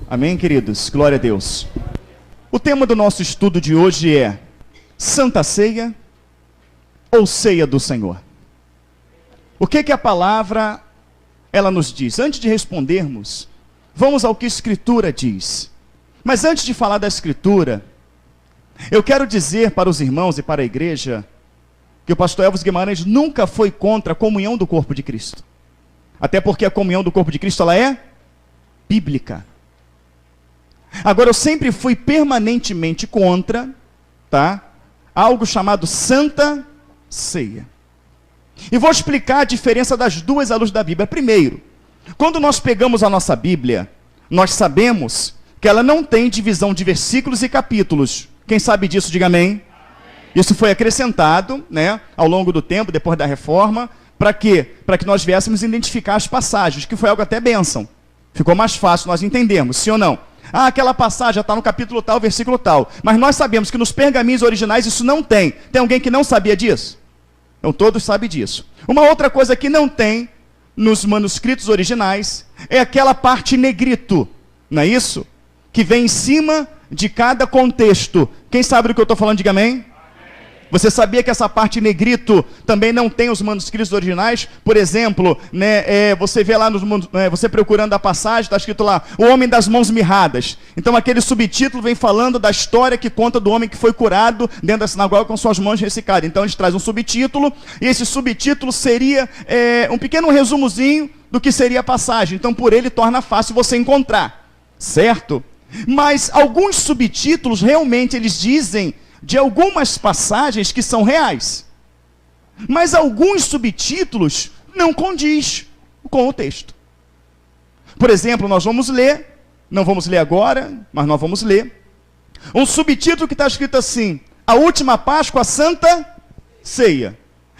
Amém, queridos? Glória a Deus. O tema do nosso estudo de hoje é Santa Ceia ou Ceia do Senhor? O que a palavra ela nos diz? Antes de respondermos, vamos ao que a Escritura diz. Mas antes de falar da Escritura, eu quero dizer para os irmãos e para a igreja que o pastor Elvis Guimarães nunca foi contra a comunhão do corpo de Cristo. Até porque a comunhão do corpo de Cristo ela é bíblica. Agora, eu sempre fui permanentemente contra, algo chamado Santa Ceia. E vou explicar a diferença das duas à luz da Bíblia. Primeiro, quando nós pegamos a nossa Bíblia, nós sabemos que ela não tem divisão de versículos e capítulos. Quem sabe disso, diga amém. Isso foi acrescentado, ao longo do tempo, depois da reforma. Para quê? Para que nós viéssemos identificar as passagens, que foi algo até bênção. Ficou mais fácil nós entendermos, sim ou não? Aquela passagem está no capítulo tal, versículo tal. Mas nós sabemos que nos pergaminhos originais isso não tem. Tem alguém que não sabia disso? Então todos sabem disso. Uma outra coisa que não tem nos manuscritos originais é aquela parte negrito, não é isso? Que vem em cima de cada contexto. Quem sabe do que eu estou falando, diga amém. Você sabia que essa parte negrito também não tem os manuscritos originais? Por exemplo, você vê lá, você procurando a passagem, está escrito lá, o homem das mãos mirradas. Então aquele subtítulo vem falando da história que conta do homem que foi curado dentro da sinagoga com suas mãos ressecadas. Então eles trazem um subtítulo, e esse subtítulo seria um pequeno resumozinho do que seria a passagem. Então por ele torna fácil você encontrar, certo? Mas alguns subtítulos realmente eles dizem de algumas passagens que são reais. Mas alguns subtítulos não condiz com o texto. Por exemplo, nós vamos ler, não vamos ler agora, mas nós vamos ler, um subtítulo que está escrito assim, a última Páscoa, a Santa Ceia.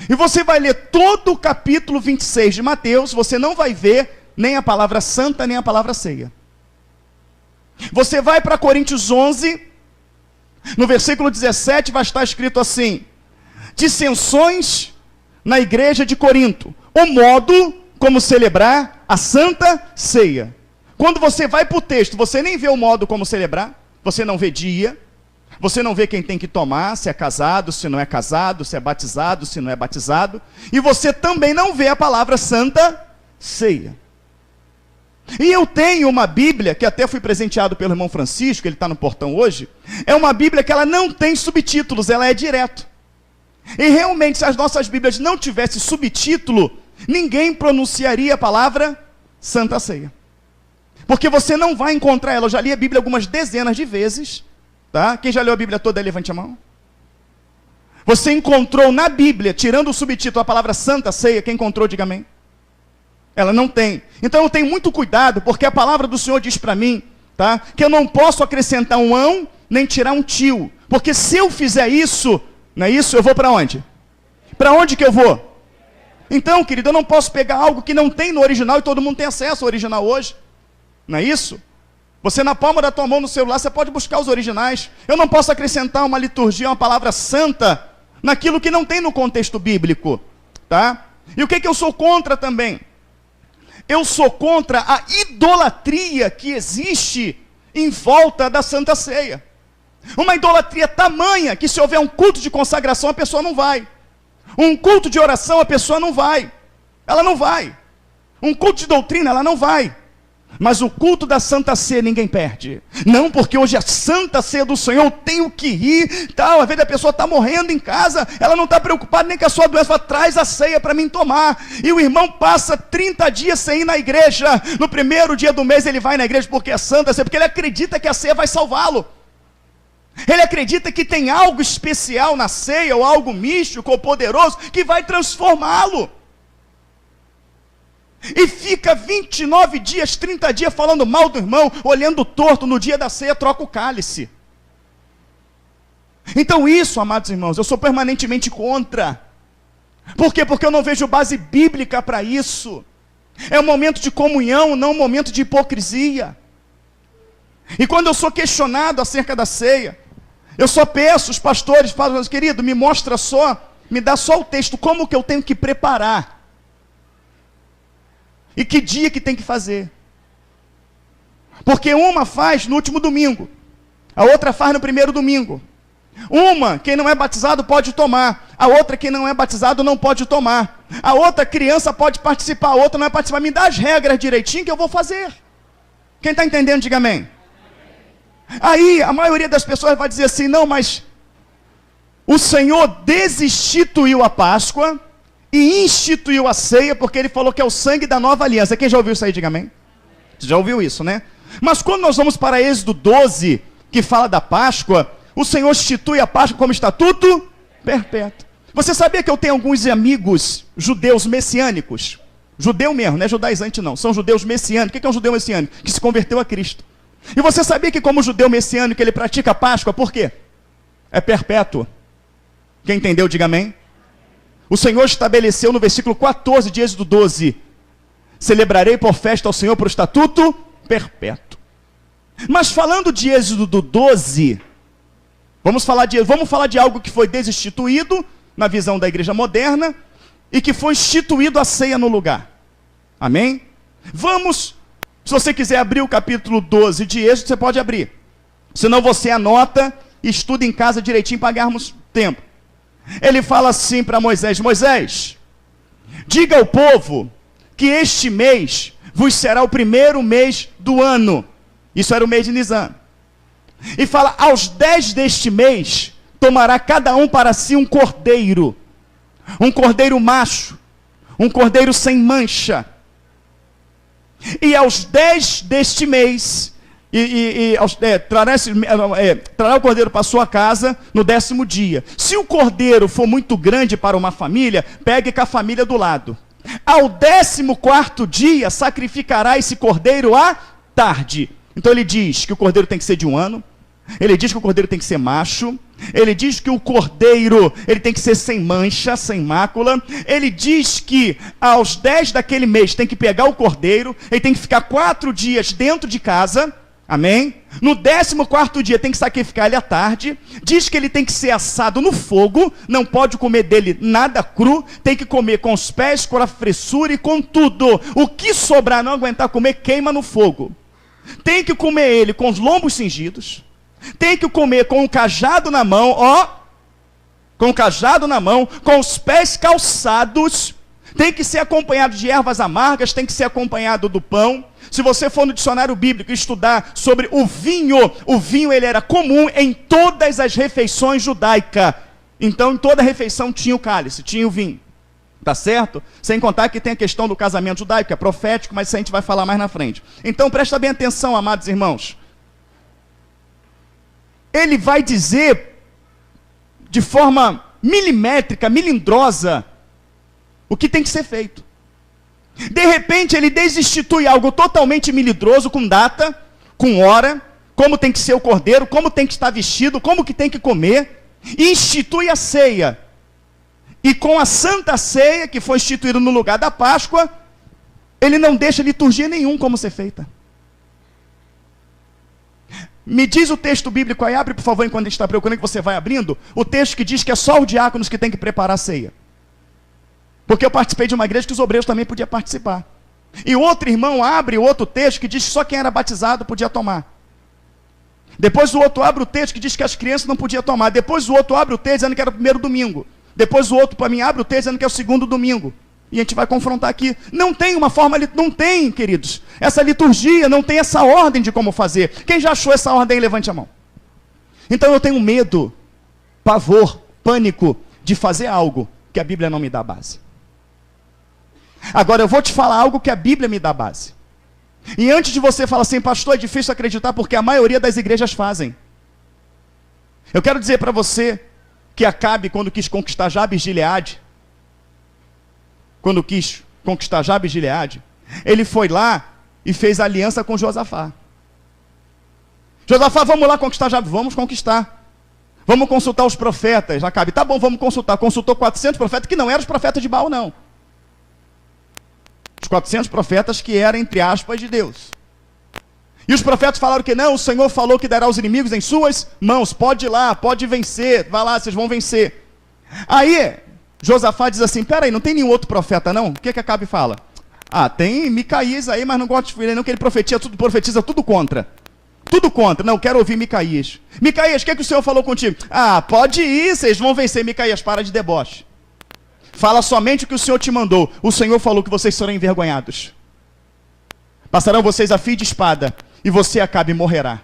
E você vai ler todo o capítulo 26 de Mateus, você não vai ver nem a palavra santa, nem a palavra ceia. Você vai para Coríntios 11, no versículo 17 vai estar escrito assim, dissensões na igreja de Corinto, o modo como celebrar a Santa Ceia. Quando você vai para o texto, você nem vê o modo como celebrar, você não vê dia, você não vê quem tem que tomar, se é casado, se não é casado, se é batizado, se não é batizado, e você também não vê a palavra Santa Ceia. E eu tenho uma Bíblia, que até fui presenteado pelo irmão Francisco, ele está no portão hoje, é uma Bíblia que ela não tem subtítulos, ela é direto. E realmente, se as nossas Bíblias não tivessem subtítulo, ninguém pronunciaria a palavra Santa Ceia. Porque você não vai encontrar ela, eu já li a Bíblia algumas dezenas de vezes, Quem já leu a Bíblia toda, levante a mão. Você encontrou na Bíblia, tirando o subtítulo, a palavra Santa Ceia, quem encontrou, diga amém. Ela não tem. Então eu tenho muito cuidado, porque a palavra do Senhor diz para mim, que eu não posso acrescentar um ão, nem tirar um tio. Porque se eu fizer isso, não é isso? Eu vou para onde? Para onde que eu vou? Então, querido, eu não posso pegar algo que não tem no original, e todo mundo tem acesso ao original hoje. Não é isso? Você na palma da tua mão no celular, você pode buscar os originais. Eu não posso acrescentar uma liturgia, uma palavra santa, naquilo que não tem no contexto bíblico. E o que eu sou contra também? Eu sou contra a idolatria que existe em volta da Santa Ceia. Uma idolatria tamanha que se houver um culto de consagração, a pessoa não vai. Um culto de oração, a pessoa não vai. Ela não vai. Um culto de doutrina, ela não vai. Mas o culto da Santa Ceia ninguém perde. Não, porque hoje é a Santa Ceia do Senhor, eu tenho que ir, às vezes a pessoa está morrendo em casa, ela não está preocupada nem com a sua doença, fala, traz a ceia para mim tomar. E o irmão passa 30 dias sem ir na igreja, no primeiro dia do mês ele vai na igreja porque é Santa Ceia, porque ele acredita que a ceia vai salvá-lo. Ele acredita que tem algo especial na ceia, ou algo místico ou poderoso, que vai transformá-lo. E fica 29 dias, 30 dias falando mal do irmão, olhando torto, no dia da ceia troca o cálice. Então isso, amados irmãos, eu sou permanentemente contra. Por quê? Porque eu não vejo base bíblica para isso. É um momento de comunhão, não um momento de hipocrisia. E quando eu sou questionado acerca da ceia, eu só peço, os pastores falam, querido, me mostra só, me dá só o texto, como que eu tenho que preparar. E que dia que tem que fazer. Porque uma faz no último domingo, a outra faz no primeiro domingo. Uma, quem não é batizado pode tomar, a outra, quem não é batizado não pode tomar. A outra, criança pode participar, a outra não é participar. Me dá as regras direitinho que eu vou fazer. Quem está entendendo, diga amém. Aí, a maioria das pessoas vai dizer assim, não, mas o Senhor desinstituiu a Páscoa e instituiu a ceia, porque Ele falou que é o sangue da nova aliança. Quem já ouviu isso aí, diga amém. Você já ouviu isso, né? Mas quando nós vamos para Êxodo 12, que fala da Páscoa, o Senhor institui a Páscoa como estatuto perpétuo. Você sabia que eu tenho alguns amigos judeus messiânicos? Judeu mesmo, não é judaizante não. São judeus messiânicos. O que é um judeu messiânico? Que se converteu a Cristo. E você sabia que como judeu messiânico ele pratica a Páscoa? Por quê? É perpétuo. Quem entendeu, diga amém. O Senhor estabeleceu no versículo 14 de Êxodo 12. Celebrarei por festa ao Senhor por estatuto perpétuo. Mas falando de Êxodo 12... Vamos falar de algo que foi desinstituído na visão da igreja moderna e que foi instituído a ceia no lugar. Amém? Vamos, se você quiser abrir o capítulo 12 de Êxodo, você pode abrir. Senão você anota e estuda em casa direitinho para ganharmos tempo. Ele fala assim para Moisés, Moisés, diga ao povo que este mês vos será o primeiro mês do ano. Isso era o mês de Nisan. E fala, aos 10 deste mês, tomará cada um para si um cordeiro macho, um cordeiro sem mancha. E aos 10 deste mês, trará o cordeiro para sua casa no 10º dia. Se o cordeiro for muito grande para uma família, pegue com a família do lado. Ao 14º dia, sacrificará esse cordeiro à tarde. Então ele diz que o cordeiro tem que ser de 1 ano. Ele diz que o cordeiro tem que ser macho. Ele diz que o cordeiro ele tem que ser sem mancha, sem mácula. Ele diz que aos 10 daquele mês tem que pegar o cordeiro. Ele tem que ficar 4 dias dentro de casa. Amém? No 14º dia tem que sacrificar ele à tarde. Diz que ele tem que ser assado no fogo. Não pode comer dele nada cru. Tem que comer com os pés, com a fressura e com tudo. O que sobrar não aguentar comer, queima no fogo. Tem que comer ele com os lombos cingidos. Tem que comer com o cajado na mão, com o cajado na mão, com os pés calçados. Tem que ser acompanhado de ervas amargas, tem que ser acompanhado do pão. Se você for no dicionário bíblico estudar sobre o vinho ele era comum em todas as refeições judaicas. Então em toda refeição tinha o cálice, tinha o vinho. Tá certo? Sem contar que tem a questão do casamento judaico, que é profético, mas isso a gente vai falar mais na frente. Então presta bem atenção, amados irmãos. Ele vai dizer, de forma milimétrica, milindrosa, o que tem que ser feito. De repente ele desinstitui algo totalmente melindroso, com data, com hora, como tem que ser o cordeiro, como tem que estar vestido, como que tem que comer, e institui a ceia. E com a Santa Ceia, que foi instituída no lugar da Páscoa, ele não deixa liturgia nenhuma como ser feita. Me diz o texto bíblico aí, abre por favor, enquanto a gente está procurando, que você vai abrindo, o texto que diz que é só os diáconos que tem que preparar a ceia. Porque eu participei de uma igreja que os obreiros também podiam participar. E o outro irmão abre o outro texto que diz que só quem era batizado podia tomar. Depois o outro abre o texto que diz que as crianças não podiam tomar. Depois o outro abre o texto dizendo que era o primeiro domingo. Depois o outro, para mim, abre o texto dizendo que é o segundo domingo. E a gente vai confrontar aqui. Não tem uma forma, não tem, queridos. Essa liturgia, não tem essa ordem de como fazer. Quem já achou essa ordem, levante a mão. Então eu tenho medo, pavor, pânico de fazer algo que a Bíblia não me dá base. Agora eu vou te falar algo que a Bíblia me dá base. E antes de você falar assim, pastor, é difícil acreditar porque a maioria das igrejas fazem. Eu quero dizer para você que Acabe, quando quis conquistar Jabes de Gileade, ele foi lá e fez aliança com Josafá. Josafá, vamos lá conquistar Jabes? Vamos conquistar. Vamos consultar os profetas. Acabe, tá bom, vamos consultar. Consultou 400 profetas, que não eram os profetas de Baal, não. Os 400 profetas que eram, entre aspas, de Deus. E os profetas falaram que não, o Senhor falou que dará os inimigos em suas mãos. Pode ir lá, pode vencer, vai lá, vocês vão vencer. Aí, Josafá diz assim, peraí, não tem nenhum outro profeta não? O que Acabe fala? Ah, tem Micaías aí, mas não gosto de ele não, que ele profetiza tudo contra. Tudo contra. Não, quero ouvir Micaías. Micaías, o que o Senhor falou contigo? Ah, pode ir, vocês vão vencer. Micaías, para de deboche. Fala somente o que o Senhor te mandou. O Senhor falou que vocês serão envergonhados. Passarão vocês a fio de espada, e você acabe e morrerá.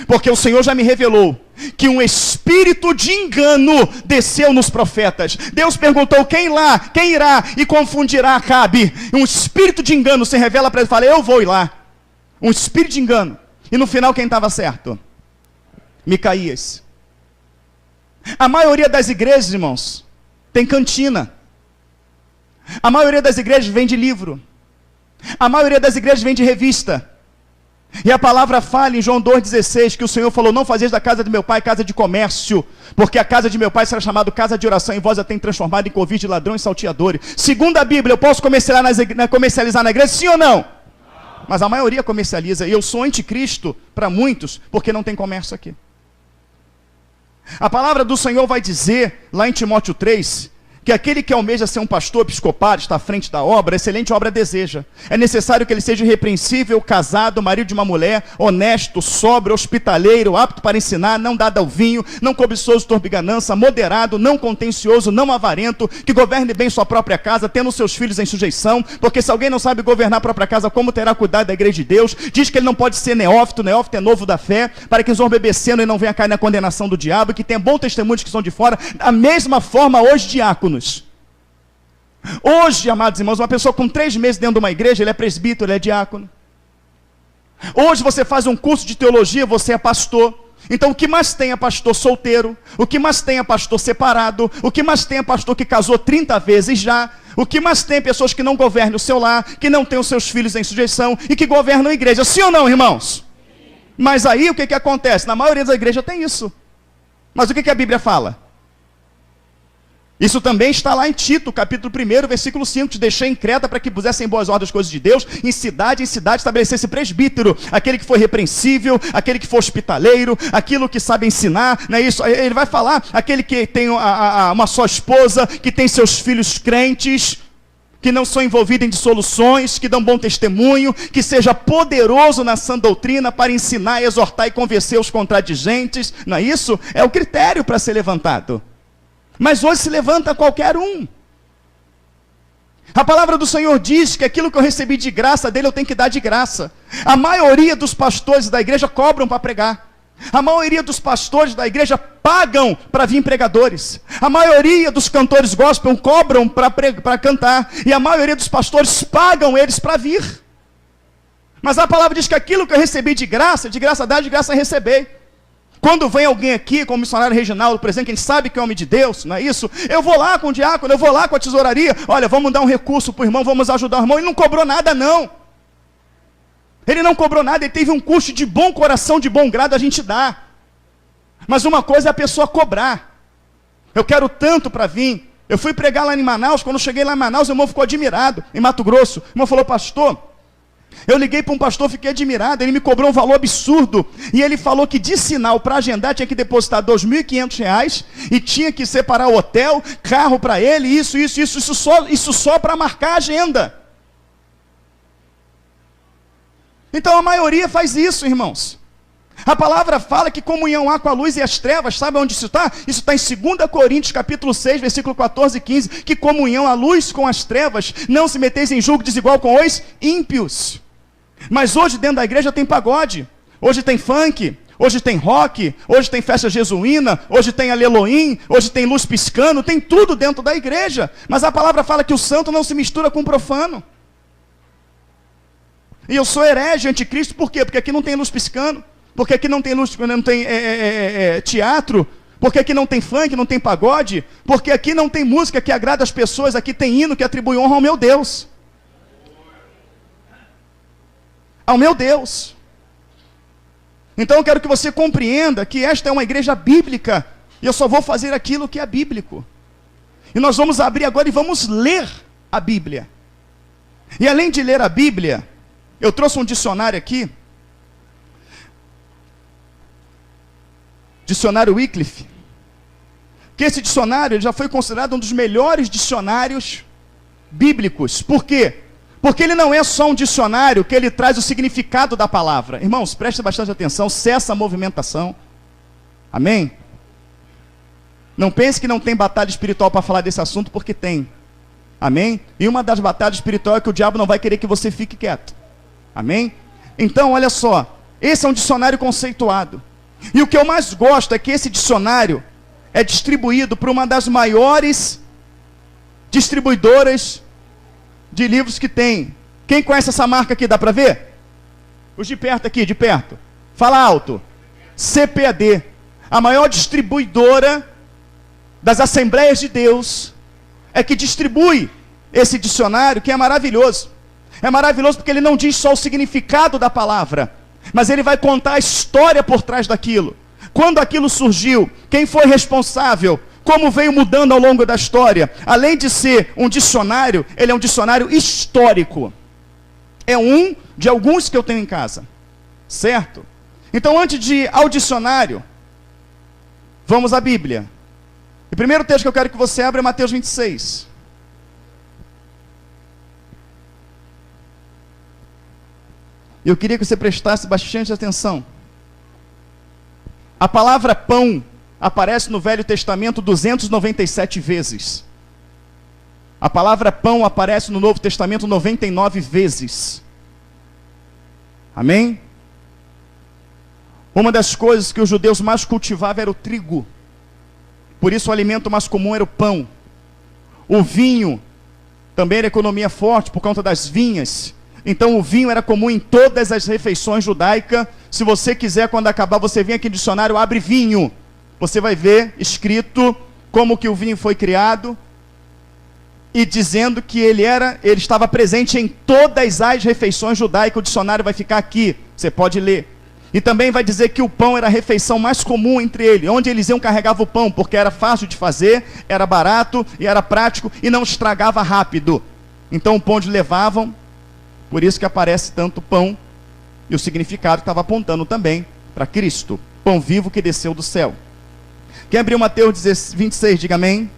Porque o Senhor já me revelou que um espírito de engano desceu nos profetas. Deus perguntou, quem irá e confundirá Acabe? Um espírito de engano se revela para ele e fala, eu vou ir lá. Um espírito de engano. E no final quem estava certo? Micaías. A maioria das igrejas, irmãos, tem cantina. A maioria das igrejas vende livro. A maioria das igrejas vende revista. E a palavra fala em João 2,16, que o Senhor falou, não fazeis da casa de meu pai casa de comércio, porque a casa de meu pai será chamada casa de oração, e vós a tem transformado em covil de ladrões e salteadores. Segundo a Bíblia, eu posso comercializar na igreja, sim ou não? Mas a maioria comercializa, e eu sou anticristo para muitos, porque não tem comércio aqui. A palavra do Senhor vai dizer, lá em Timóteo 3, que aquele que almeja ser um pastor episcopado, está à frente da obra, excelente obra deseja. É necessário que ele seja irrepreensível, casado, marido de uma mulher, honesto, sóbrio, hospitaleiro, apto para ensinar, não dado ao vinho, não cobiçoso, torbiganança, moderado, não contencioso, não avarento, que governe bem sua própria casa, tendo seus filhos em sujeição, porque se alguém não sabe governar a própria casa, como terá cuidado da igreja de Deus? Diz que ele não pode ser neófito é novo da fé, para que ensoberbecendo e não venha cair na condenação do diabo, e que tenha bom testemunho que são de fora. Da mesma forma, hoje, diáconos. Hoje, amados irmãos, uma pessoa com 3 meses dentro de uma igreja, ele é presbítero, ele é diácono. Hoje você faz um curso de teologia, você é pastor. Então o que mais tem é pastor solteiro, o que mais tem é pastor separado, o que mais tem é pastor que casou 30 vezes já, o que mais tem é pessoas que não governam o seu lar, que não têm os seus filhos em sujeição e que governam a igreja. Sim ou não, irmãos? Mas aí o que acontece? Na maioria das igrejas tem isso. Mas o que a Bíblia fala? Isso também está lá em Tito, capítulo 1, versículo 5. Te deixei em Creta para que pusessem em boas ordens as coisas de Deus, em cidade estabelecesse presbítero, aquele que foi repreensível, aquele que foi hospitaleiro, aquilo que sabe ensinar, não é isso? Ele vai falar, aquele que tem uma só esposa, que tem seus filhos crentes, que não são envolvidos em dissoluções, que dão bom testemunho, que seja poderoso na sã doutrina para ensinar, exortar e convencer os contradigentes, não é isso? É o critério para ser levantado. Mas hoje se levanta qualquer um. A palavra do Senhor diz que aquilo que eu recebi de graça dele eu tenho que dar de graça. A maioria dos pastores da igreja cobram para pregar. A maioria dos pastores da igreja pagam para vir pregadores. A maioria dos cantores gospel cobram para cantar. E a maioria dos pastores pagam eles para vir. Mas a palavra diz que aquilo que eu recebi de graça dar, de graça receber. Quando vem alguém aqui, como o missionário Reginaldo, por exemplo, que a gente sabe que é homem de Deus, não é isso? Eu vou lá com o diácono, eu vou lá com a tesouraria. Olha, vamos dar um recurso para o irmão, vamos ajudar o irmão. Ele não cobrou nada, não. Ele não cobrou nada, ele teve um custo de bom coração, de bom grado, a gente dá. Mas uma coisa é a pessoa cobrar. Eu quero tanto para vir. Eu fui pregar lá em Manaus, quando eu cheguei lá em Manaus, o irmão ficou admirado, em Mato Grosso. O irmão falou, pastor... Eu liguei para um pastor, fiquei admirado, ele me cobrou um valor absurdo, e ele falou que de sinal para agendar tinha que depositar R$2.500, e tinha que separar o hotel, carro para ele, isso só para marcar a agenda. Então a maioria faz isso, irmãos. A palavra fala que comunhão há com a luz e as trevas, sabe onde isso está? Isso está em 2 Coríntios, capítulo 6, versículo 14 e 15, que comunhão há luz com as trevas, não se meteis em julgo desigual com os ímpios. Mas hoje dentro da igreja tem pagode, hoje tem funk, hoje tem rock, hoje tem festa jesuína, hoje tem aleluim, hoje tem luz piscando, tem tudo dentro da igreja. Mas a palavra fala que o santo não se mistura com o profano. E eu sou herege, anticristo, por quê? Porque aqui não tem luz piscando. Porque aqui não tem luz, não tem teatro, porque aqui não tem funk, não tem pagode, porque aqui não tem música que agrada as pessoas, aqui tem hino que atribui honra ao meu Deus. Ao meu Deus. Então eu quero que você compreenda que esta é uma igreja bíblica, e eu só vou fazer aquilo que é bíblico. E nós vamos abrir agora e vamos ler a Bíblia. E além de ler a Bíblia, eu trouxe um dicionário aqui, dicionário Wycliffe, que esse dicionário ele já foi considerado um dos melhores dicionários bíblicos. Por quê? Porque ele não é só um dicionário que ele traz o significado da palavra. Irmãos, prestem bastante atenção, cessa a movimentação. Amém? Não pense que não tem batalha espiritual para falar desse assunto, porque tem. Amém? E uma das batalhas espirituais é que o diabo não vai querer que você fique quieto. Amém? Então, olha só, esse é um dicionário conceituado. E o que eu mais gosto é que esse dicionário é distribuído por uma das maiores distribuidoras de livros que tem. Quem conhece essa marca aqui, dá para ver? Os de perto aqui, de perto. Fala alto. CPAD. A maior distribuidora das Assembleias de Deus é que distribui esse dicionário, que é maravilhoso. É maravilhoso porque ele não diz só o significado da palavra, mas ele vai contar a história por trás daquilo. Quando aquilo surgiu, quem foi responsável, como veio mudando ao longo da história. Além de ser um dicionário, ele é um dicionário histórico. É um de alguns que eu tenho em casa. Certo? Então, antes de ir ao dicionário, vamos à Bíblia. O primeiro texto que eu quero que você abra é Mateus 26. Eu queria que você prestasse bastante atenção. A palavra pão aparece no Velho Testamento 297 vezes. A palavra pão aparece no Novo Testamento 99 vezes. Amém? Uma das coisas que os judeus mais cultivavam era o trigo. Por isso o alimento mais comum era o pão. O vinho também era economia forte por conta das vinhas. Então o vinho era comum em todas as refeições judaicas. Se você quiser, quando acabar, você vem aqui no dicionário, abre vinho. Você vai ver escrito como que o vinho foi criado. E dizendo que ele estava presente em todas as refeições judaicas. O dicionário vai ficar aqui, você pode ler. E também vai dizer que o pão era a refeição mais comum entre eles, onde eles iam carregar o pão, porque era fácil de fazer, era barato e era prático e não estragava rápido. Então o pão eles levavam, por isso que aparece tanto pão, e o significado estava apontando também para Cristo, pão vivo que desceu do céu. Quem abriu Mateus 26, diga amém.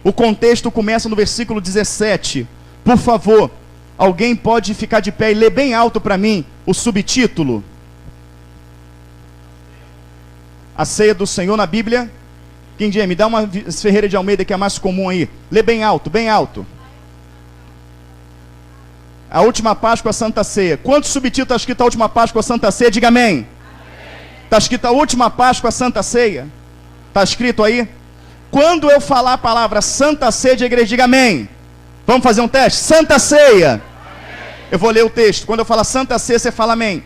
O contexto começa no versículo 17. Por favor, alguém pode ficar de pé e ler bem alto para mim o subtítulo? A ceia do Senhor na Bíblia. Quem diz? Me dá uma Ferreira de Almeida que é mais comum aí. Lê bem alto, bem alto. A última Páscoa, a Santa Ceia. Quantos subtítulos está escrito a última Páscoa, a Santa Ceia? Diga amém. Está escrito a última Páscoa, a Santa Ceia? Está escrito aí? Quando eu falar a palavra Santa Ceia de igreja, diga amém. Vamos fazer um teste? Santa Ceia. Amém. Eu vou ler o texto. Quando eu falar Santa Ceia, você fala amém.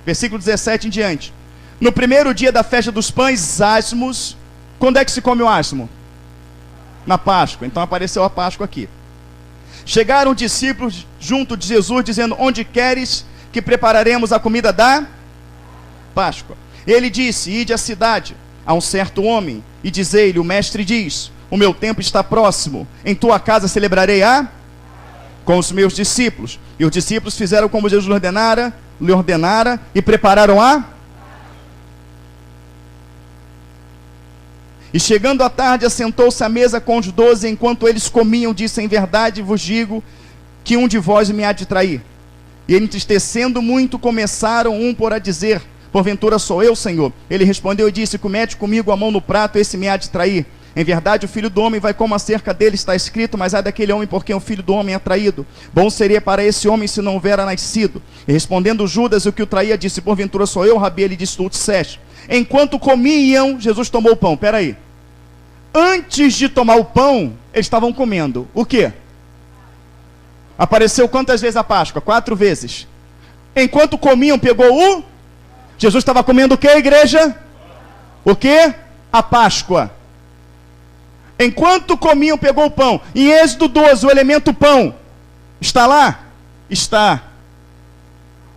Versículo 17 em diante. No primeiro dia da festa dos pães asmos. Quando é que se come o asmo? Na Páscoa. Então apareceu a Páscoa aqui. Chegaram discípulos junto de Jesus, dizendo: onde queres que prepararemos a comida da Páscoa? Ele disse: ide à cidade a um certo homem, e dizei-lhe: o mestre diz, o meu tempo está próximo, em tua casa celebrarei com os meus discípulos. E os discípulos fizeram como Jesus lhe ordenara, e prepararam E chegando à tarde, assentou-se à mesa com os 12, enquanto eles comiam, disse: em verdade vos digo, que um de vós me há de trair. E entristecendo muito, começaram um por a dizer: porventura sou eu, Senhor? Ele respondeu e disse: mete comigo a mão no prato, esse me há de trair. Em verdade, o Filho do Homem vai como acerca dele está escrito, mas há daquele homem por quem o Filho do Homem é traído. Bom seria para esse homem se não houvera nascido. E respondendo Judas, o que o traía, disse: porventura sou eu, Rabi? Ele disse: tu disseste. Enquanto comiam, Jesus tomou o pão. Peraí. Antes de tomar o pão, eles estavam comendo. O quê? Apareceu quantas vezes a Páscoa? 4 vezes. Enquanto comiam, pegou Jesus estava comendo o que, igreja? O que? A Páscoa. Enquanto comiam, pegou o pão. Em Êxodo 12, o elemento pão está lá? Está.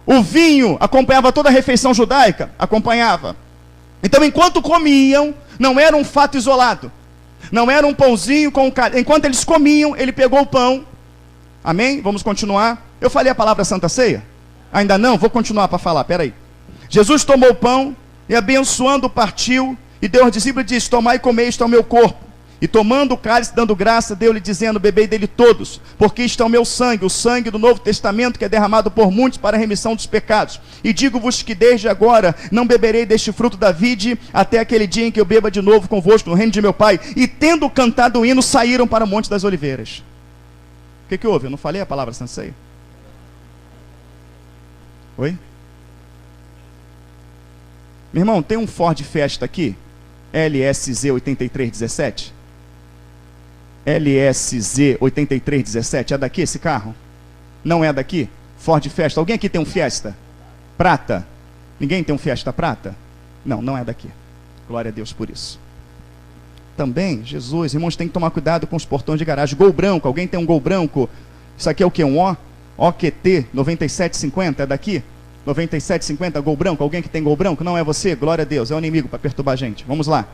O vinho acompanhava toda a refeição judaica? Acompanhava. Então, enquanto comiam, não era um fato isolado. Não era um pãozinho com carne. Enquanto eles comiam, ele pegou o pão. Amém? Vamos continuar. Eu falei a palavra Santa Ceia? Ainda não? Vou continuar para falar, peraí. Jesus tomou o pão e abençoando partiu e deu aos discípulos e disse: tomai e comei, isto é o meu corpo. E tomando o cálice, dando graça, deu-lhe dizendo, bebei dele todos, porque isto é o meu sangue, o sangue do Novo Testamento, que é derramado por muitos para a remissão dos pecados. E digo-vos que desde agora não beberei deste fruto da vide, até aquele dia em que eu beba de novo convosco no reino de meu Pai. E tendo cantado o hino, saíram para o Monte das Oliveiras. O que houve? Eu não falei a palavra Santa Ceia? Oi? Meu irmão, tem um Ford Fiesta aqui, LSZ 8317. LSZ 8317, é daqui esse carro? Não é daqui? Ford Fiesta, alguém aqui tem um Fiesta? Prata? Ninguém tem um Fiesta prata? Não, não é daqui. Glória a Deus por isso. Também, Jesus, irmãos, tem que tomar cuidado com os portões de garagem. Gol branco, alguém tem um Gol branco? Isso aqui é o que? Um OQT 9750, é daqui? 9750, Gol branco, alguém que tem Gol branco? Não é você? Glória a Deus, é o inimigo para perturbar a gente. Vamos lá.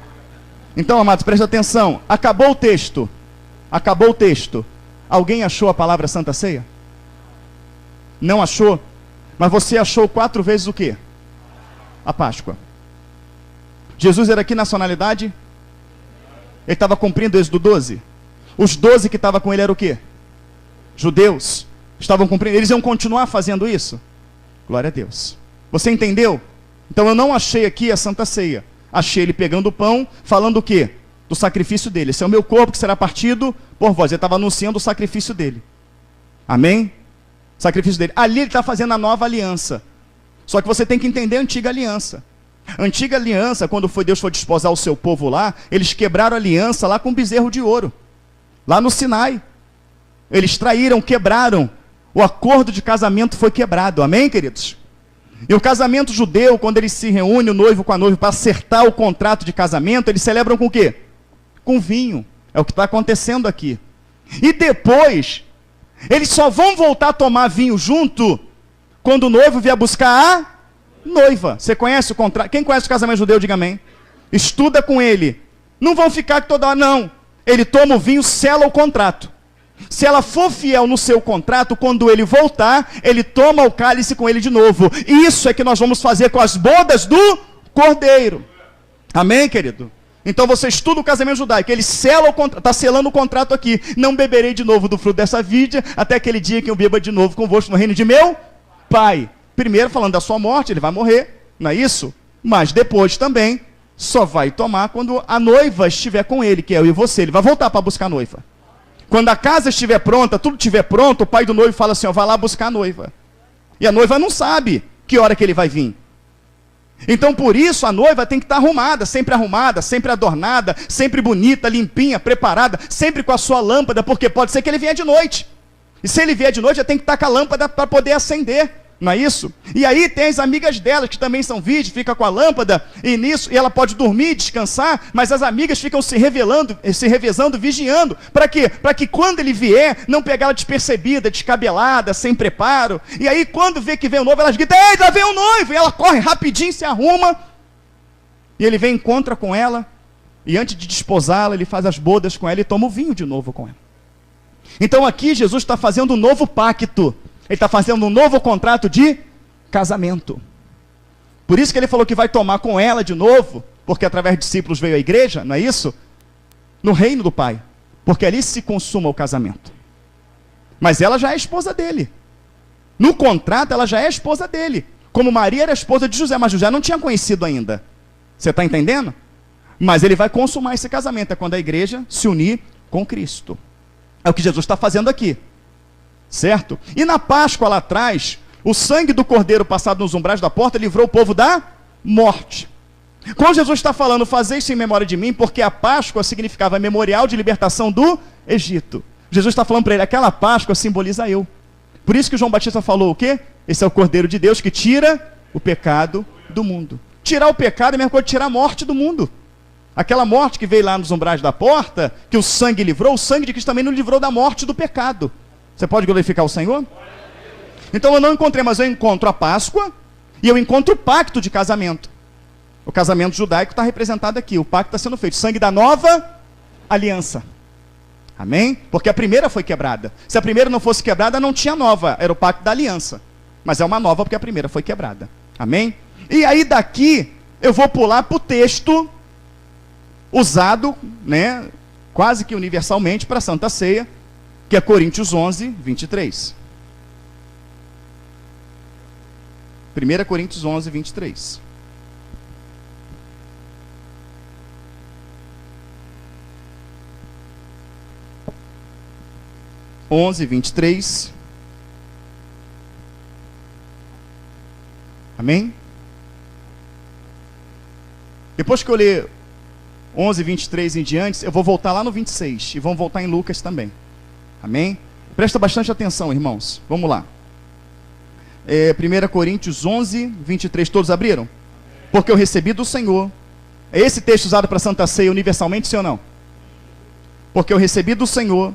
Então, amados, preste atenção. Acabou o texto. Acabou o texto. Alguém achou a palavra Santa Ceia? Não achou? Mas você achou 4 vezes o quê? A Páscoa. Jesus era que nacionalidade? Ele estava cumprindo o Êxodo 12. Os 12 que estavam com ele eram o quê? Judeus. Estavam cumprindo. Eles iam continuar fazendo isso? Glória a Deus. Você entendeu? Então eu não achei aqui a Santa Ceia. Achei ele pegando o pão, falando o quê? Do sacrifício dele. Esse é o meu corpo que será partido por vós. Ele estava anunciando o sacrifício dele. Amém? Sacrifício dele. Ali ele está fazendo a nova aliança. Só que você tem que entender a antiga aliança. A antiga aliança, quando Deus foi desposar o seu povo lá, eles quebraram a aliança lá com um bezerro de ouro. Lá no Sinai. Eles traíram, quebraram. O acordo de casamento foi quebrado. Amém, queridos? E o casamento judeu, quando eles se reúnem, o noivo com a noiva, para acertar o contrato de casamento, eles celebram com o quê? Com vinho. É o que está acontecendo aqui. E depois, eles só vão voltar a tomar vinho junto quando o noivo vier buscar a noiva. Você conhece o contrato? Quem conhece o casamento judeu, diga amém. Estuda com ele. Não vão ficar toda hora, não. Ele toma o vinho, sela o contrato. Se ela for fiel no seu contrato, quando ele voltar, ele toma o cálice com ele de novo. Isso é que nós vamos fazer com as bodas do Cordeiro. Amém, querido? Então você estuda o casamento judaico, ele sela o contrato, está selando o contrato aqui. Não beberei de novo do fruto dessa vide, até aquele dia que eu beba de novo convosco no reino de meu Pai. Primeiro falando da sua morte, ele vai morrer, não é isso? Mas depois também, só vai tomar quando a noiva estiver com ele, que é eu e você. Ele vai voltar para buscar a noiva. Quando a casa estiver pronta, tudo estiver pronto, o pai do noivo fala assim, ó, vai lá buscar a noiva. E a noiva não sabe que hora que ele vai vir. Então por isso a noiva tem que estar arrumada, sempre adornada, sempre bonita, limpinha, preparada, sempre com a sua lâmpada, porque pode ser que ele venha de noite. E se ele vier de noite, já tem que estar com a lâmpada para poder acender. Não é isso? E aí tem as amigas delas, que também são virgens, fica com a lâmpada, e nisso, e ela pode dormir, descansar, mas as amigas ficam se revezando, vigiando. Para quê? Para que quando ele vier, não pegar ela despercebida, descabelada, sem preparo. E aí quando vê que vem o noivo, elas gritam, ei, lá vem o noivo! E ela corre rapidinho, se arruma, e ele vem, encontra com ela, e antes de desposá-la, ele faz as bodas com ela e toma o vinho de novo com ela. Então aqui Jesus está fazendo um novo pacto. Ele está fazendo um novo contrato de casamento. Por isso que ele falou que vai tomar com ela de novo, porque através de discípulos veio a igreja, não é isso? No reino do Pai. Porque ali se consuma o casamento. Mas ela já é esposa dele. No contrato, ela já é esposa dele. Como Maria era esposa de José, mas José não tinha conhecido ainda. Você está entendendo? Mas ele vai consumar esse casamento, é quando a igreja se unir com Cristo. É o que Jesus está fazendo aqui. Certo? E na Páscoa lá atrás, o sangue do cordeiro passado nos umbrais da porta livrou o povo da morte. Quando Jesus está falando, fazei isso em memória de mim, porque a Páscoa significava memorial de libertação do Egito. Jesus está falando para ele, aquela Páscoa simboliza eu. Por isso que João Batista falou o quê? Esse é o Cordeiro de Deus que tira o pecado do mundo. Tirar o pecado é a mesma coisa de tirar a morte do mundo. Aquela morte que veio lá nos umbrais da porta, que o sangue livrou, o sangue de Cristo também nos livrou da morte do pecado. Você pode glorificar o Senhor? Então eu não encontrei, mas eu encontro a Páscoa e eu encontro o pacto de casamento. O casamento judaico está representado aqui, o pacto está sendo feito, sangue da nova aliança. Amém? Porque a primeira foi quebrada. Se a primeira não fosse quebrada, não tinha nova, era o pacto da aliança. Mas é uma nova porque a primeira foi quebrada. Amém? E aí daqui eu vou pular para o texto usado, né, quase que universalmente para a Santa Ceia, que é Coríntios 11, 23. 1 Coríntios 11, 23. Onze, 23. Amém? Depois que eu ler 11, 23 em diante, eu vou voltar lá no 26 e vamos voltar em Lucas também. Amém? Presta bastante atenção, irmãos. Vamos lá. 1 Coríntios 11, 23. Todos abriram? Porque eu recebi do Senhor. É esse texto usado para Santa Ceia universalmente, sim ou não? Porque eu recebi do Senhor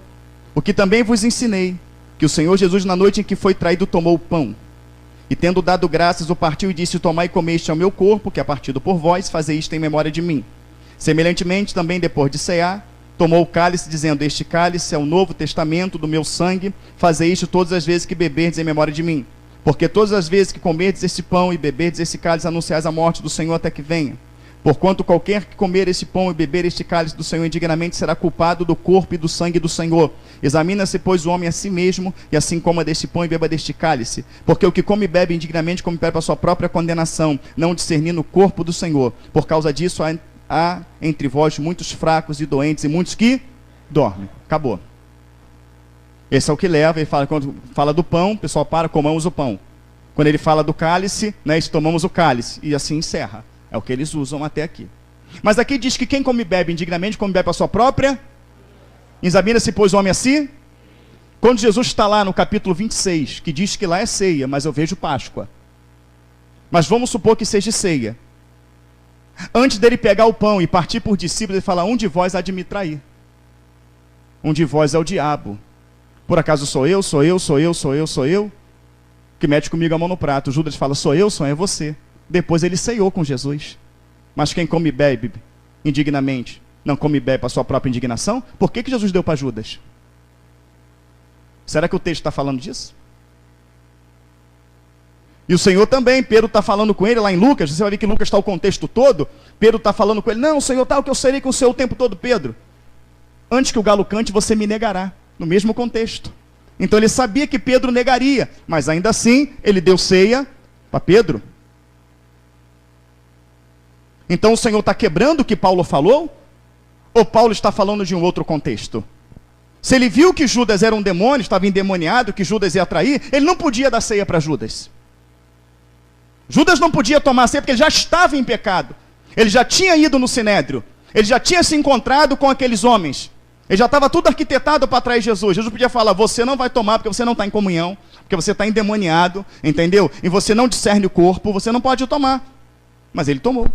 o que também vos ensinei, que o Senhor Jesus, na noite em que foi traído, tomou o pão. E tendo dado graças, o partiu e disse: tomai e comei, este é o meu corpo, que é partido por vós, fazei isto em memória de mim. Semelhantemente, também depois de cear, tomou o cálice, dizendo: este cálice é o novo testamento do meu sangue, fazei isto todas as vezes que beberdes em memória de mim. Porque todas as vezes que comerdes este pão e beberdes este cálice, anunciais a morte do Senhor até que venha. Porquanto qualquer que comer este pão e beber este cálice do Senhor indignamente será culpado do corpo e do sangue do Senhor. Examina-se, pois, o homem a si mesmo, e assim coma deste pão e beba deste cálice. Porque o que come e bebe indignamente, come e bebe para a sua própria condenação, não discernindo o corpo do Senhor. Por causa disso, há entre vós muitos fracos e doentes, e muitos que dormem. Acabou. Esse é o que leva, ele fala, quando fala do pão, o pessoal para, comamos o pão. Quando ele fala do cálice, né, tomamos o cálice, e assim encerra. É o que eles usam até aqui. Mas aqui diz que quem come e bebe indignamente, come e bebe para a sua própria. Examina-se, pois, o homem a si. Quando Jesus está lá no capítulo 26, que diz que lá é ceia, mas eu vejo Páscoa. Mas vamos supor que seja ceia. Antes dele pegar o pão e partir por discípulos, ele fala: um de vós há de me trair. Um de vós é o diabo. Por acaso sou eu que mete comigo a mão no prato? Judas fala: sou eu, é você. Depois ele ceiou com Jesus. Mas quem come e bebe indignamente, não come e bebe para a sua própria indignação? Por que Jesus deu para Judas? Será que o texto está falando disso? E o Senhor também, Pedro está falando com ele lá em Lucas, você vai ver que Lucas está o contexto todo, Pedro está falando com ele: não, Senhor, tal que eu serei com o Senhor o tempo todo. Pedro, antes que o galo cante, você me negará. No mesmo contexto. Então ele sabia que Pedro negaria, mas ainda assim, ele deu ceia para Pedro. Então o Senhor está quebrando o que Paulo falou? Ou Paulo está falando de um outro contexto? Se ele viu que Judas era um demônio, estava endemoniado, que Judas ia trair, ele não podia dar ceia para Judas. Judas não podia tomar ceia porque ele já estava em pecado. Ele já tinha ido no Sinédrio. Ele já tinha se encontrado com aqueles homens. Ele já estava tudo arquitetado para trair Jesus. Jesus podia falar: você não vai tomar porque você não está em comunhão, porque você está endemoniado, entendeu? E você não discerne o corpo, você não pode tomar. Mas ele tomou.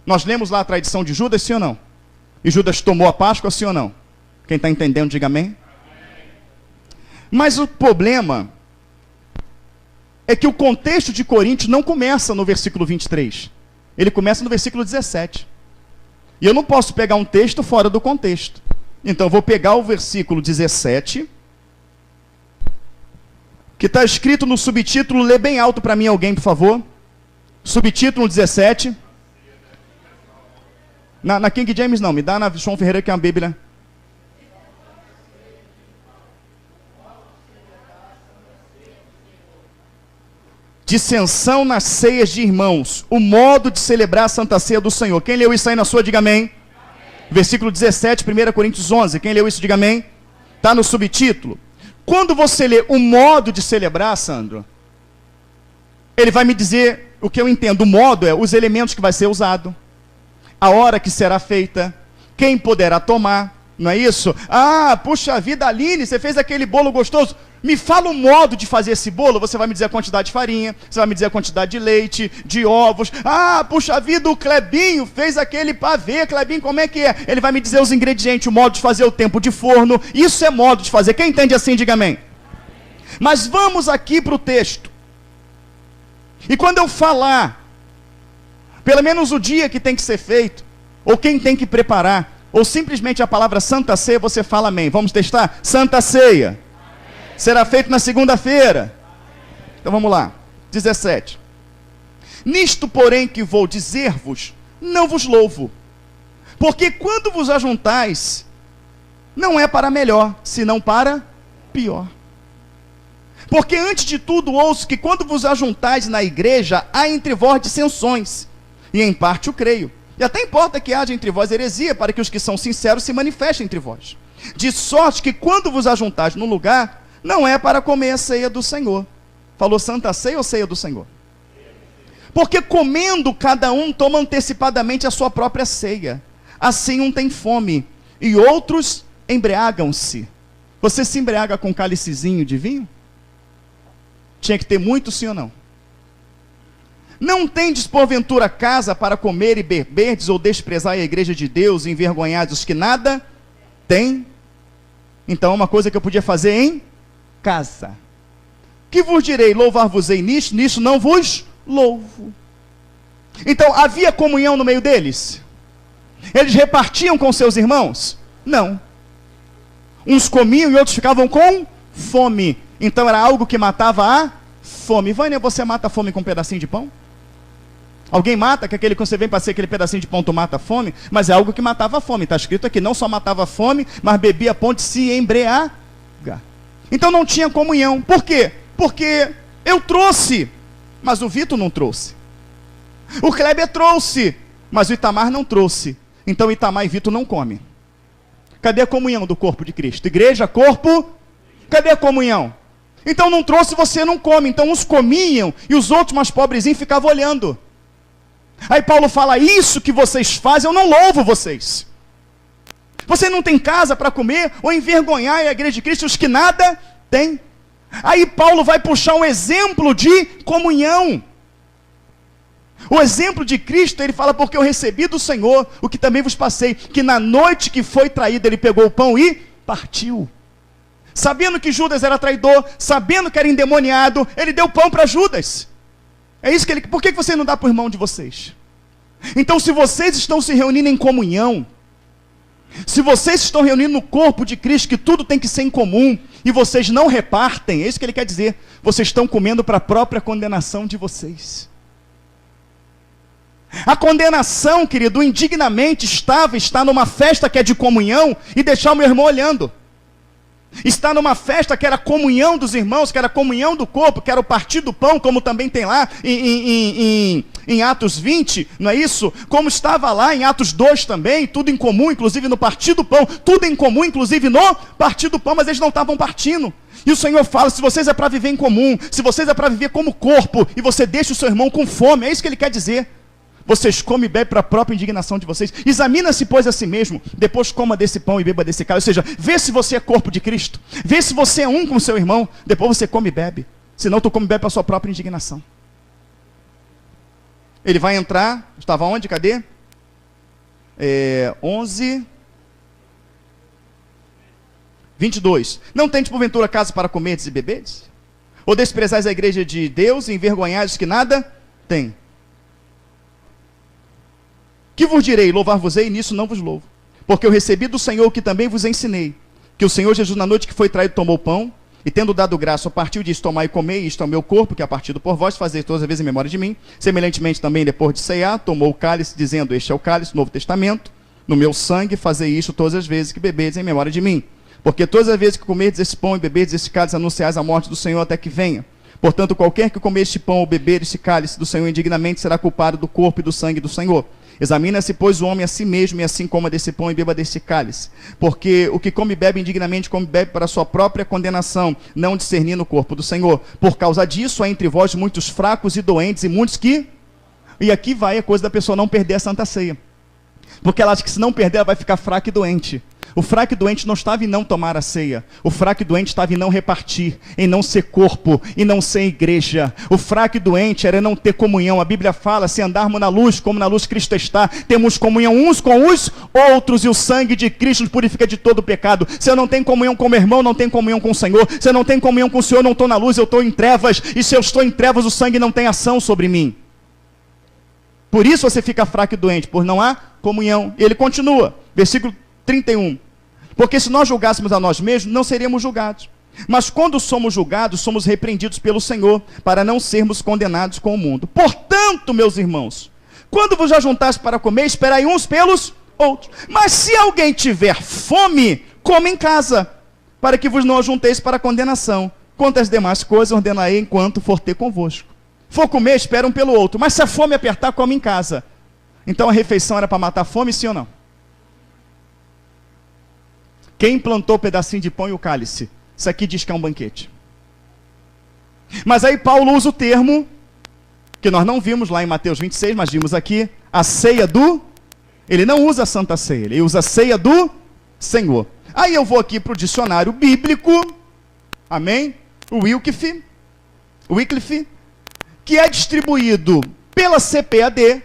Nós lemos lá a tradição de Judas, sim ou não? E Judas tomou a Páscoa, sim ou não? Quem está entendendo, diga amém. Mas o problema é que o contexto de Coríntios não começa no versículo 23. Ele começa no versículo 17. E eu não posso pegar um texto fora do contexto. Então eu vou pegar o versículo 17, que está escrito no subtítulo. Lê bem alto para mim alguém, por favor. Subtítulo 17. Na King James não, me dá na João Ferreira, que é uma Bíblia. Dissensão nas ceias de irmãos, o modo de celebrar a Santa Ceia do Senhor. Quem leu isso aí na sua, diga amém. Amém. Versículo 17, 1 Coríntios 11. Quem leu isso, diga amém. Está no subtítulo. Quando você lê o modo de celebrar, Sandro, ele vai me dizer o que eu entendo. O modo é os elementos que vai ser usado, a hora que será feita, quem poderá tomar, não é isso? Ah, puxa vida, Aline, você fez aquele bolo gostoso. Me fala o modo de fazer esse bolo. Você vai me dizer a quantidade de farinha, você vai me dizer a quantidade de leite, de ovos. Ah, puxa vida, o Clebinho fez aquele pavê. Clebinho, como é que é? Ele vai me dizer os ingredientes, o modo de fazer, o tempo de forno. Isso é modo de fazer. Quem entende assim, diga amém. Mas vamos aqui para o texto. E quando eu falar, pelo menos o dia que tem que ser feito, ou quem tem que preparar, ou simplesmente a palavra Santa Ceia, você fala amém. Vamos testar? Santa Ceia. Amém. Será feito na segunda-feira. Então vamos lá. 17. Nisto, porém, que vou dizer-vos, não vos louvo. Porque quando vos ajuntais, não é para melhor, senão para pior. Porque antes de tudo ouço que quando vos ajuntais na igreja, há entre vós dissensões, e em parte o creio. E até importa que haja entre vós heresia, para que os que são sinceros se manifestem entre vós. De sorte que quando vos ajuntais num lugar, não é para comer a ceia do Senhor. Falou Santa Ceia ou ceia do Senhor? Porque comendo cada um toma antecipadamente a sua própria ceia. Assim um tem fome, e outros embriagam-se. Você se embriaga com um cálicezinho de vinho? Tinha que ter muito, sim ou não? Não tendes porventura casa para comer e beberdes, ou desprezai a igreja de Deus, e envergonhais os que nada têm? Então uma coisa que eu podia fazer em casa. Que vos direi, louvar-vos-ei nisto, nisto não vos louvo. Então havia comunhão no meio deles? Eles repartiam com seus irmãos? Não. Uns comiam e outros ficavam com fome. Então era algo que matava a fome. Vânia, você mata a fome com um pedacinho de pão? Alguém mata, que aquele que você vem para ser aquele pedacinho de pão, tu mata a fome? Mas é algo que matava a fome. Está escrito aqui, não só matava a fome, mas bebia pão de se embriagar. Então não tinha comunhão. Por quê? Porque eu trouxe, mas o Vitor não trouxe. O Kleber trouxe, mas o Itamar não trouxe. Então Itamar e Vitor não comem. Cadê a comunhão do corpo de Cristo? Igreja, corpo, cadê a comunhão? Então não trouxe, você não come. Então uns comiam e os outros mais pobrezinhos ficavam olhando. Aí Paulo fala, isso que vocês fazem, eu não louvo vocês. Você não tem casa para comer, ou envergonhar a igreja de Cristo, os que nada têm. Aí Paulo vai puxar um exemplo de comunhão. O exemplo de Cristo, ele fala, porque eu recebi do Senhor, o que também vos passei, que na noite que foi traído, ele pegou o pão e partiu. Sabendo que Judas era traidor, sabendo que era endemoniado, ele deu pão para Judas. É isso que ele... Por que você não dá para o irmão de vocês? Então, se vocês estão se reunindo em comunhão, se vocês estão reunindo no corpo de Cristo, que tudo tem que ser em comum, e vocês não repartem, é isso que ele quer dizer. Vocês estão comendo para a própria condenação de vocês. A condenação, querido, indignamente está numa festa que é de comunhão, e deixar o meu irmão olhando. Está numa festa que era a comunhão dos irmãos, que era a comunhão do corpo, que era o partir do pão, como também tem lá em Atos 20, não é isso? Como estava lá em Atos 2 também, tudo em comum, inclusive no partir do pão, tudo em comum, inclusive no partir do pão, mas eles não estavam partindo. E o Senhor fala, se vocês é para viver em comum, se vocês é para viver como corpo, e você deixa o seu irmão com fome, é isso que ele quer dizer. Vocês comem e bebem para a própria indignação de vocês. Examina-se, pois, a si mesmo. Depois coma desse pão e beba desse cálice. Ou seja, vê se você é corpo de Cristo. Vê se você é um com o seu irmão. Depois você come e bebe. Senão tu come e bebe para a sua própria indignação. Ele vai entrar. Estava onde? Cadê? 11... 22. Não tendes porventura casa para comerdes e beberdes? Ou desprezais a igreja de Deus e envergonhais os que nada têm? Que vos direi, louvar-vos-ei, nisso não vos louvo. Porque eu recebi do Senhor o que também vos ensinei. Que o Senhor Jesus, na noite que foi traído, tomou pão, e tendo dado graça, partiu e disse, tomai e comei, isto é o meu corpo, que é partido por vós, fazei todas as vezes em memória de mim. Semelhantemente também, depois de ceiar, tomou o cálice, dizendo, este é o cálice, Novo Testamento, no meu sangue, fazei isto todas as vezes que bebedes em memória de mim. Porque todas as vezes que comerdes esse pão e beberdes esse cálice, anunciais a morte do Senhor até que venha. Portanto, qualquer que comer este pão ou beber este cálice do Senhor indignamente, será culpado do corpo e do sangue do Senhor. Examina-se, pois, o homem a si mesmo, e assim coma desse pão e beba desse cálice. Porque o que come e bebe indignamente, come e bebe para a sua própria condenação, não discernindo o corpo do Senhor. Por causa disso, há entre vós muitos fracos e doentes, e muitos que... E aqui vai a coisa da pessoa não perder a Santa Ceia. Porque ela acha que se não perder, ela vai ficar fraca e doente. O fraco e doente não estava em não tomar a ceia. O fraco e doente estava em não repartir, em não ser corpo, em não ser igreja. O fraco e doente era não ter comunhão. A Bíblia fala, se andarmos na luz, como na luz Cristo está, temos comunhão uns com os outros, e o sangue de Cristo nos purifica de todo o pecado. Se eu não tenho comunhão com o meu irmão, não tenho comunhão com o Senhor. Se eu não tenho comunhão com o Senhor, não estou na luz, eu estou em trevas. E se eu estou em trevas, o sangue não tem ação sobre mim. Por isso você fica fraco e doente, por não há comunhão. E ele continua, versículo 31. Porque se nós julgássemos a nós mesmos, não seríamos julgados. Mas quando somos julgados, somos repreendidos pelo Senhor, para não sermos condenados com o mundo. Portanto, meus irmãos, quando vos ajuntasse para comer, esperai uns pelos outros. Mas se alguém tiver fome, coma em casa, para que vos não ajunteis para a condenação. Quanto às demais coisas, ordenarei enquanto for ter convosco. For comer, espera um pelo outro. Mas se a fome apertar, come em casa. Então a refeição era para matar a fome, sim ou não? Quem plantou o pedacinho de pão e o cálice? Isso aqui diz que é um banquete. Mas aí Paulo usa o termo, que nós não vimos lá em Mateus 26, mas vimos aqui, a ceia do... Ele não usa a Santa Ceia, ele usa a ceia do Senhor. Aí eu vou aqui para o dicionário bíblico, amém? O Wycliffe, que é distribuído pela CPAD,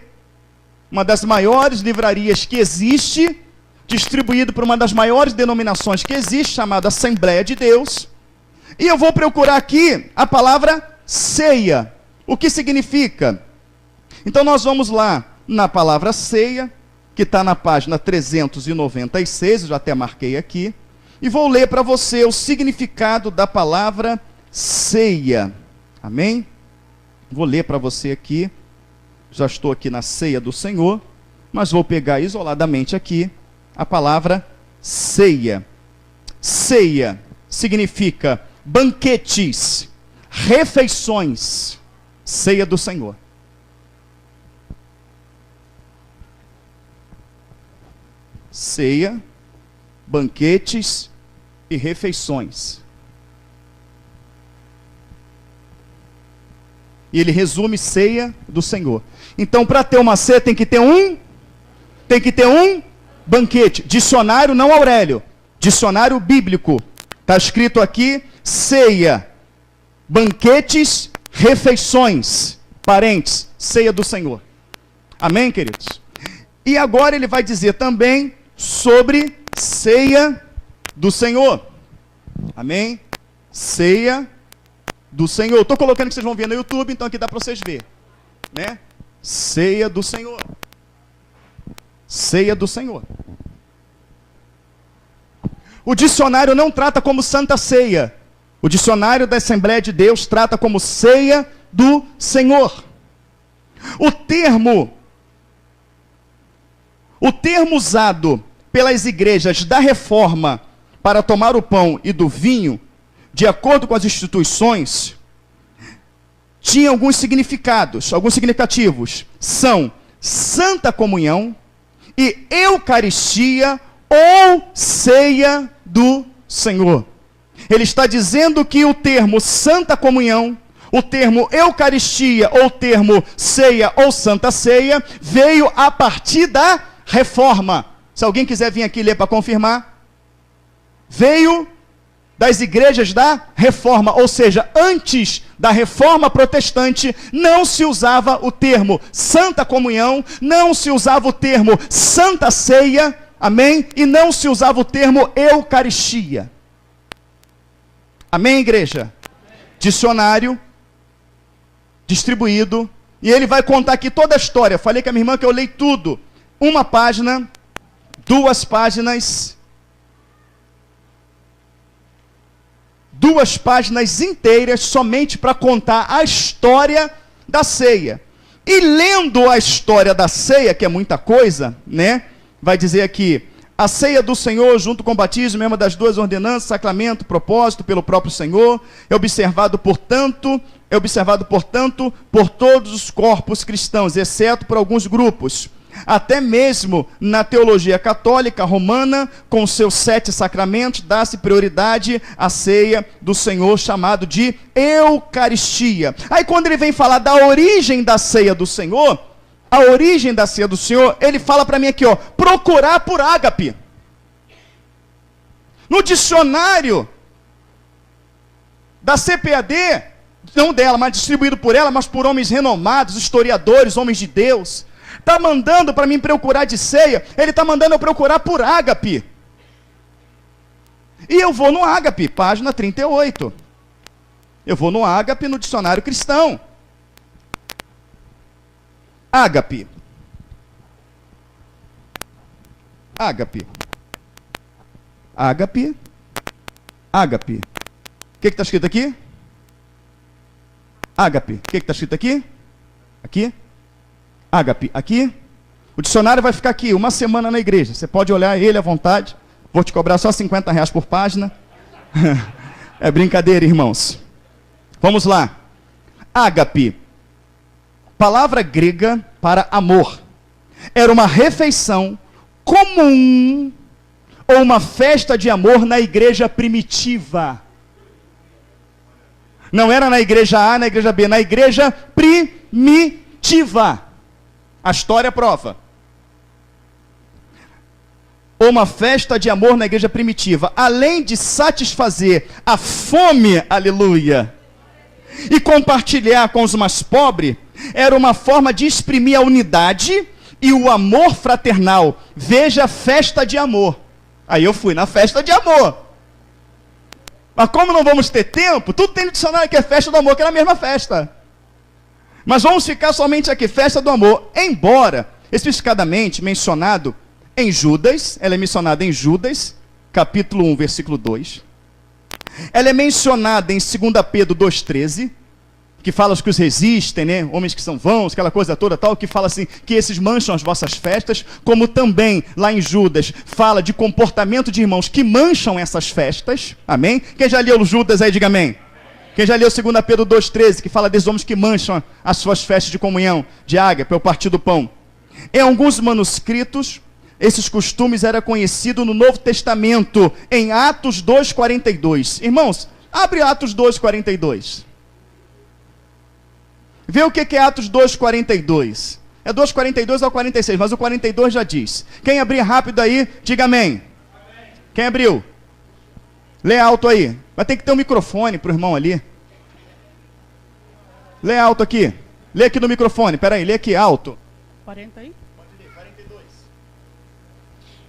uma das maiores livrarias que existe, distribuído por uma das maiores denominações que existe, chamada Assembleia de Deus. E eu vou procurar aqui a palavra ceia. O que significa? Então nós vamos lá na palavra ceia, que está na página 396, eu já até marquei aqui, e vou ler para você o significado da palavra ceia. Amém? Vou ler para você aqui, já estou aqui na ceia do Senhor, mas vou pegar isoladamente aqui a palavra ceia. Ceia significa banquetes, refeições, ceia do Senhor. Ceia, banquetes e refeições. E ele resume ceia do Senhor. Então, para ter uma ceia tem que ter um banquete. Dicionário não Aurélio, dicionário bíblico. Está escrito aqui ceia, banquetes, refeições, parentes, ceia do Senhor. Amém, queridos? E agora ele vai dizer também sobre ceia do Senhor. Amém? Ceia do Senhor. Estou colocando que vocês vão ver no YouTube, então aqui dá para vocês verem. Né? Ceia do Senhor. Ceia do Senhor. O dicionário não trata como Santa Ceia. O dicionário da Assembleia de Deus trata como ceia do Senhor. O termo usado pelas igrejas da Reforma para tomar o pão e do vinho, de acordo com as instituições, tinha alguns significados, alguns significativos. São Santa Comunhão e Eucaristia ou ceia do Senhor. Ele está dizendo que o termo Santa Comunhão, o termo Eucaristia ou o termo ceia ou Santa Ceia veio a partir da Reforma. Se alguém quiser vir aqui ler para confirmar, veio das igrejas da Reforma, ou seja, antes da Reforma Protestante, não se usava o termo Santa Comunhão, não se usava o termo Santa Ceia, amém? E não se usava o termo Eucaristia. Amém, igreja? Amém. Dicionário distribuído, e ele vai contar aqui toda a história. Falei com a minha irmã que eu leio tudo. Uma página, 2 páginas, 2 páginas inteiras somente para contar a história da ceia. E lendo a história da ceia, que é muita coisa, né? Vai dizer aqui: a ceia do Senhor, junto com o batismo, é uma das 2 ordenanças, sacramento, propósito pelo próprio Senhor, é observado, portanto, por todos os corpos cristãos, exceto por alguns grupos. Até mesmo na teologia católica romana, com seus 7 sacramentos, dá-se prioridade à ceia do Senhor, chamado de Eucaristia. Aí quando ele vem falar da origem da ceia do Senhor, ele fala para mim aqui, ó, procurar por ágape. No dicionário da CPAD, não dela, mas distribuído por ela, mas por homens renomados, historiadores, homens de Deus, está mandando para mim procurar de ceia, ele está mandando eu procurar por ágape. E eu vou no ágape, página 38. Eu vou no ágape no dicionário cristão. Ágape. Ágape. Ágape. Ágape. O que está escrito aqui? Ágape. O que está escrito aqui? Aqui. Ágape. Aqui. O dicionário vai ficar aqui, uma semana na igreja. Você pode olhar ele à vontade. Vou te cobrar só R$50 por página. É brincadeira, irmãos. Vamos lá. Ágape, palavra grega para amor. Era uma refeição comum ou uma festa de amor na igreja primitiva. Não era na igreja A, na igreja B, na igreja primitiva. A história prova. Uma festa de amor na igreja primitiva, além de satisfazer a fome, aleluia, e compartilhar com os mais pobres, era uma forma de exprimir a unidade e o amor fraternal. Veja, festa de amor. Aí eu fui na festa de amor. Mas como não vamos ter tempo, tudo tem no dicionário que é festa do amor, que é a mesma festa. Mas vamos ficar somente aqui, festa do amor. Embora, especificadamente mencionado em Judas, ela é mencionada em Judas, capítulo 1, versículo 2. Ela é mencionada em 2 Pedro 2,13, que fala que os resistem, né? Homens que são vãos, aquela coisa toda tal, que fala assim, que esses mancham as vossas festas, como também lá em Judas, fala de comportamento de irmãos que mancham essas festas, amém? Quem já leu Judas aí, diga amém. Quem já leu 2 Pedro 2,13, que fala desses homens que mancham as suas festas de comunhão, de ágape, é o partir do pão. Em alguns manuscritos, esses costumes eram conhecidos no Novo Testamento, em Atos 2,42. Irmãos, abre Atos 2,42. Vê o que é Atos 2,42. É 2,42 ao 46, mas o 42 já diz. Quem abrir rápido aí, diga amém. Amém. Quem abriu? Lê alto aí. Vai ter que ter um microfone para o irmão ali. Lê alto aqui. Lê aqui no microfone. Peraí, lê aqui alto. 40 aí?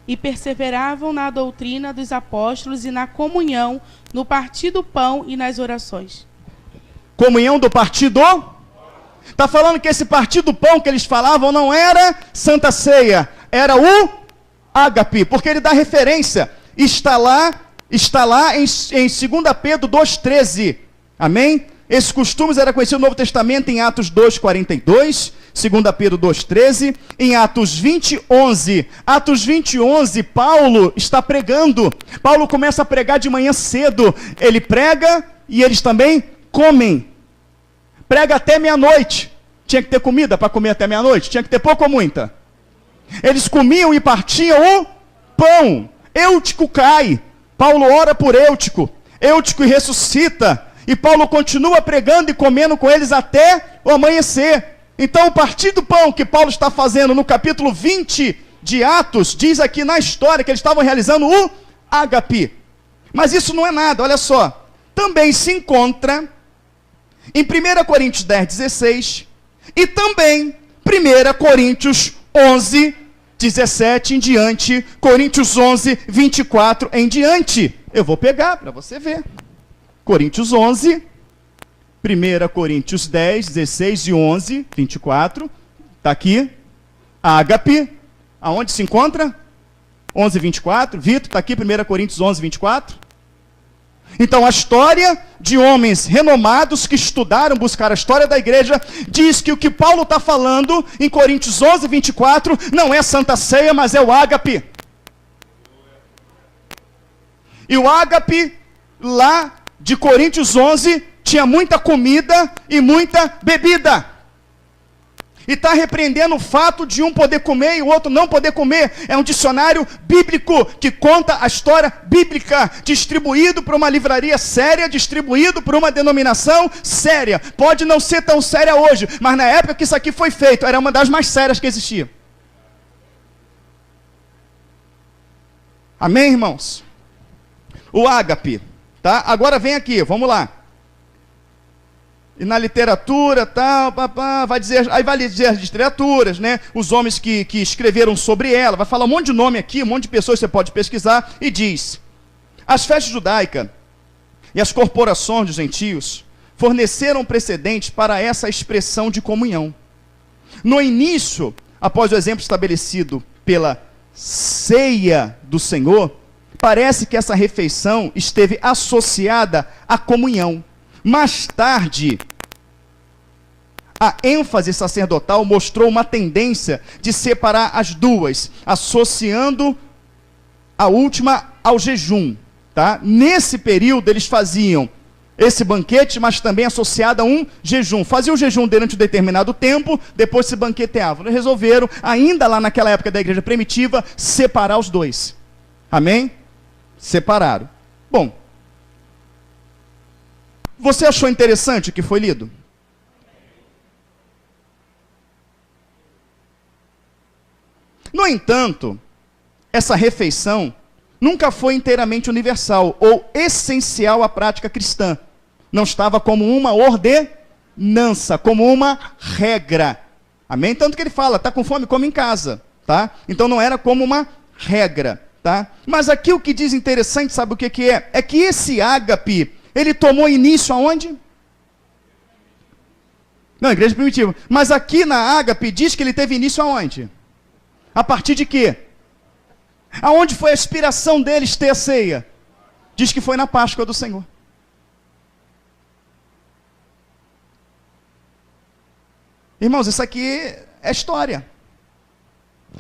E perseveravam na doutrina dos apóstolos e na comunhão, no partir do pão e nas orações. Comunhão do partido? Está falando que esse partir do pão que eles falavam não era Santa Ceia, era o ágape, porque ele dá referência. Está lá em 2 Pedro 2,13. Amém? Esses costumes eram conhecidos no Novo Testamento em Atos 2,42, 2 Pedro 2,13, em Atos 20,11. Atos 20,11, Paulo está pregando. Paulo começa a pregar de manhã cedo. Ele prega e eles também comem. Prega até meia-noite. Tinha que ter comida para comer até meia-noite? Tinha que ter pouco ou muita? Eles comiam e partiam o pão. Eutico cai. Paulo ora por Eutico. Eutico ressuscita. E Paulo continua pregando e comendo com eles até o amanhecer. Então, o partir do pão que Paulo está fazendo no capítulo 20 de Atos, diz aqui na história que eles estavam realizando o ágape. Mas isso não é nada, olha só. Também se encontra em 1 Coríntios 10,16 e também 1 Coríntios 11, 17 em diante, Coríntios 11, 24 em diante. Eu vou pegar para você ver. Coríntios 11, 1 Coríntios 10, 16 e 11, 24. Está aqui. Ágape. Aonde se encontra? 11, 24. Vitor, está aqui 1 Coríntios 11, 24. Então, a história de homens renomados que estudaram, buscaram a história da igreja, diz que o que Paulo está falando em Coríntios 11, 24, não é Santa Ceia, mas é o ágape. E o ágape, lá de Coríntios 11, tinha muita comida e muita bebida. E está repreendendo o fato de um poder comer e o outro não poder comer. É um dicionário bíblico que conta a história bíblica, distribuído por uma livraria séria, distribuído por uma denominação séria. Pode não ser tão séria hoje, mas na época que isso aqui foi feito, era uma das mais sérias que existia. Amém, irmãos? O ágape, tá? Agora vem aqui, vamos lá. E na literatura, tal, vai dizer as literaturas, né? Os homens que escreveram sobre ela, vai falar um monte de nome aqui, um monte de pessoas que você pode pesquisar, e diz: as festas judaicas e as corporações dos gentios forneceram precedentes para essa expressão de comunhão. No início, após o exemplo estabelecido pela ceia do Senhor, parece que essa refeição esteve associada à comunhão. Mais tarde, a ênfase sacerdotal mostrou uma tendência de separar as duas, associando a última ao jejum, tá? Nesse período eles faziam esse banquete, mas também associado a um jejum. Faziam o jejum durante um determinado tempo, depois se banqueteavam. Eles resolveram, ainda lá naquela época da igreja primitiva, separar os dois. Amém? Separaram. Bom, você achou interessante o que foi lido? No entanto, essa refeição nunca foi inteiramente universal ou essencial à prática cristã. Não estava como uma ordenança, como uma regra. Amém? Tanto que ele fala, está com fome, come em casa. Tá? Então não era como uma regra. Tá? Mas aqui o que diz interessante, sabe o que é? É que esse ágape, ele tomou início aonde? Não, igreja primitiva. Mas aqui na ágape diz que ele teve início aonde? A partir de quê? Aonde foi a inspiração deles ter a ceia? Diz que foi na Páscoa do Senhor. Irmãos, isso aqui é história.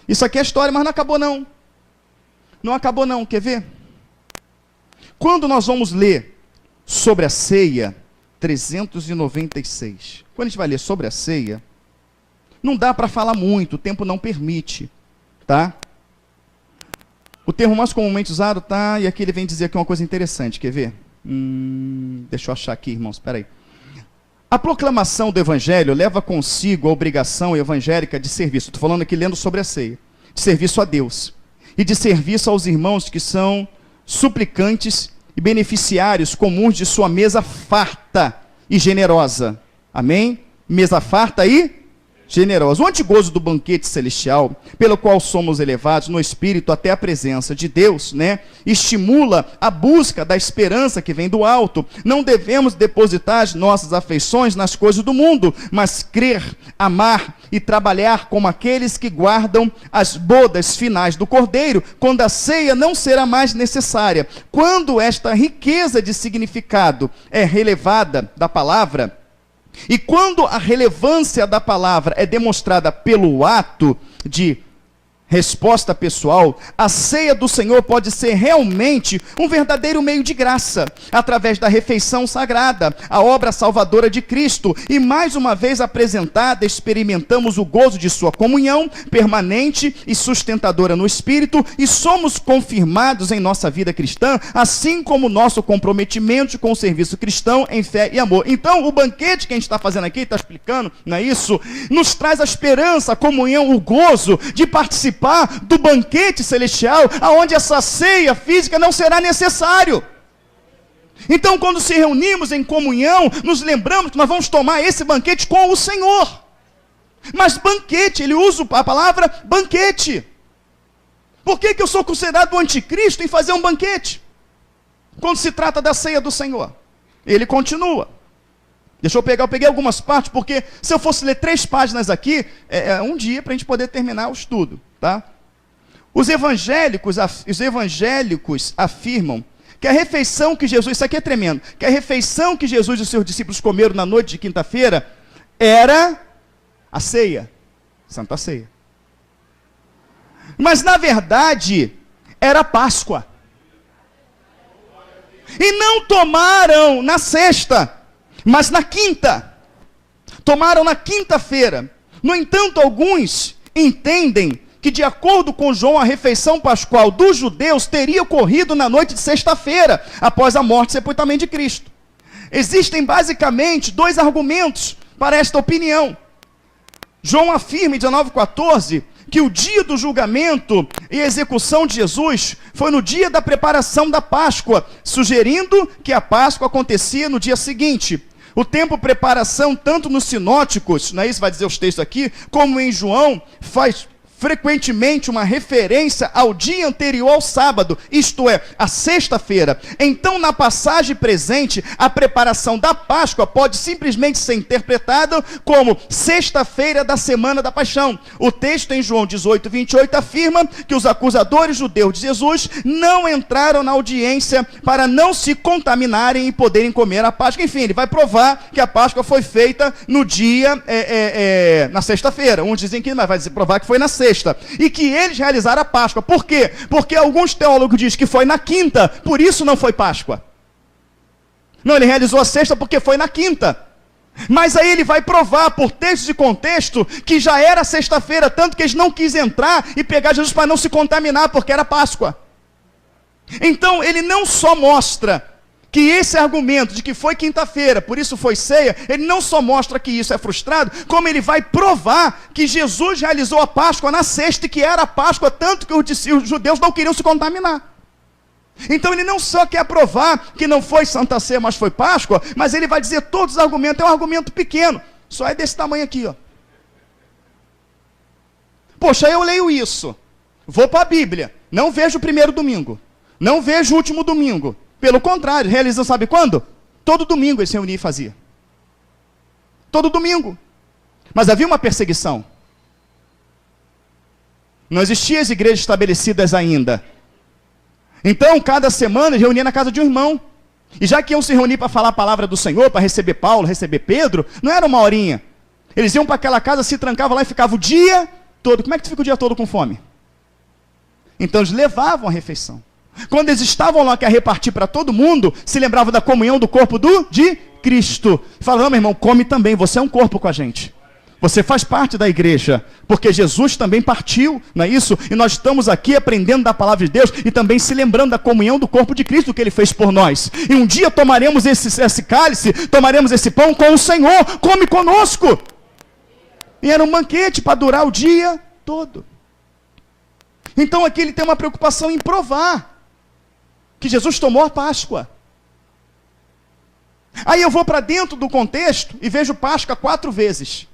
Isso aqui é história, mas não acabou não. Não acabou não, quer ver? Quando nós vamos ler sobre a ceia, 396. Quando a gente vai ler sobre a ceia, não dá para falar muito, o tempo não permite, tá? O termo mais comumente usado, tá? E aqui ele vem dizer aqui uma coisa interessante, quer ver? Deixa eu achar aqui, irmãos, espera aí. A proclamação do evangelho leva consigo a obrigação evangélica de serviço. Estou falando aqui lendo sobre a ceia. De serviço a Deus. E de serviço aos irmãos que são suplicantes e beneficiários comuns de sua mesa farta e generosa. Amém? Mesa farta e generosa. O antigozo do banquete celestial, pelo qual somos elevados no Espírito até a presença de Deus, né? Estimula a busca da esperança que vem do alto. Não devemos depositar as nossas afeições nas coisas do mundo, mas crer, amar e trabalhar como aqueles que guardam as bodas finais do Cordeiro, quando a ceia não será mais necessária. Quando esta riqueza de significado é relevada da palavra, e quando a relevância da palavra é demonstrada pelo ato de resposta pessoal, a ceia do Senhor pode ser realmente um verdadeiro meio de graça, através da refeição sagrada, a obra salvadora de Cristo, e mais uma vez apresentada, experimentamos o gozo de sua comunhão, permanente e sustentadora no Espírito, e somos confirmados em nossa vida cristã, assim como nosso comprometimento com o serviço cristão em fé e amor. Então, o banquete que a gente está fazendo aqui, está explicando, não é isso? Nos traz a esperança, a comunhão, o gozo de participar do banquete celestial, aonde essa ceia física não será necessário. Então, quando se reunimos em comunhão, nos lembramos que nós vamos tomar esse banquete com o Senhor. Mas banquete, ele usa a palavra banquete. Por que eu sou considerado o anticristo em fazer um banquete? Quando se trata da ceia do Senhor. Ele continua. Deixa eu peguei algumas partes, porque se eu fosse ler 3 páginas aqui, é um dia para a gente poder terminar o estudo. Tá? Os evangélicos afirmam que a refeição que Jesus, isso aqui é tremendo, que a refeição que Jesus e os seus discípulos comeram na noite de quinta-feira era a ceia, Santa Ceia. Mas na verdade era a Páscoa. E não tomaram na sexta, mas na quinta. Tomaram na quinta-feira. No entanto, alguns entendem que, de acordo com João, a refeição pascual dos judeus teria ocorrido na noite de sexta-feira, após a morte e sepultamento de Cristo. Existem basicamente 2 argumentos para esta opinião. João afirma em 19,14 que o dia do julgamento e execução de Jesus foi no dia da preparação da Páscoa, sugerindo que a Páscoa acontecia no dia seguinte. O tempo preparação, tanto nos sinóticos, não é isso, vai dizer os textos aqui, como em João, faz frequentemente uma referência ao dia anterior ao sábado, isto é, a sexta-feira. Então, na passagem presente, a preparação da Páscoa pode simplesmente ser interpretada como sexta-feira da semana da paixão. O texto em João 18:28 afirma que os acusadores judeus de Jesus não entraram na audiência para não se contaminarem e poderem comer a Páscoa. Enfim, ele vai provar que a Páscoa foi feita no dia, na sexta-feira. Uns dizem que não, mas vai provar que foi na sexta. sexta, e que eles realizaram a Páscoa. Por quê? Porque alguns teólogos dizem que foi na quinta, por isso não foi Páscoa. Não, ele realizou a sexta porque foi na quinta. Mas aí ele vai provar, por textos e contexto, que já era sexta-feira, tanto que eles não quis entrar e pegar Jesus para não se contaminar, porque era Páscoa. Então, ele não só mostra que esse argumento de que foi quinta-feira, por isso foi ceia, ele não só mostra que isso é frustrado, como ele vai provar que Jesus realizou a Páscoa na sexta, e que era a Páscoa, tanto que os judeus não queriam se contaminar. Então ele não só quer provar que não foi Santa Ceia, mas foi Páscoa, mas ele vai dizer todos os argumentos. É um argumento pequeno, só é desse tamanho aqui, ó. Poxa, eu leio isso, vou para a Bíblia, não vejo o primeiro domingo, não vejo o último domingo. Pelo contrário, realizam sabe quando? Todo domingo eles se reuniam e faziam. Todo domingo. Mas havia uma perseguição. Não existiam as igrejas estabelecidas ainda. Então, cada semana, eles reuniam na casa de um irmão. E já que iam se reunir para falar a palavra do Senhor, para receber Paulo, receber Pedro, não era uma horinha. Eles iam para aquela casa, se trancavam lá e ficavam o dia todo. Como é que tu fica o dia todo com fome? Então, eles levavam a refeição. Quando eles estavam lá, que ia repartir para todo mundo, se lembravam da comunhão do corpo de Cristo. Falaram, meu irmão, come também, você é um corpo com a gente. Você faz parte da igreja, porque Jesus também partiu, não é isso? E nós estamos aqui aprendendo da palavra de Deus e também se lembrando da comunhão do corpo de Cristo que Ele fez por nós. E um dia tomaremos esse cálice, tomaremos esse pão com o Senhor, come conosco. E era um banquete para durar o dia todo. Então aqui ele tem uma preocupação em provar que Jesus tomou a Páscoa. Aí eu vou para dentro do contexto e vejo Páscoa 4 vezes.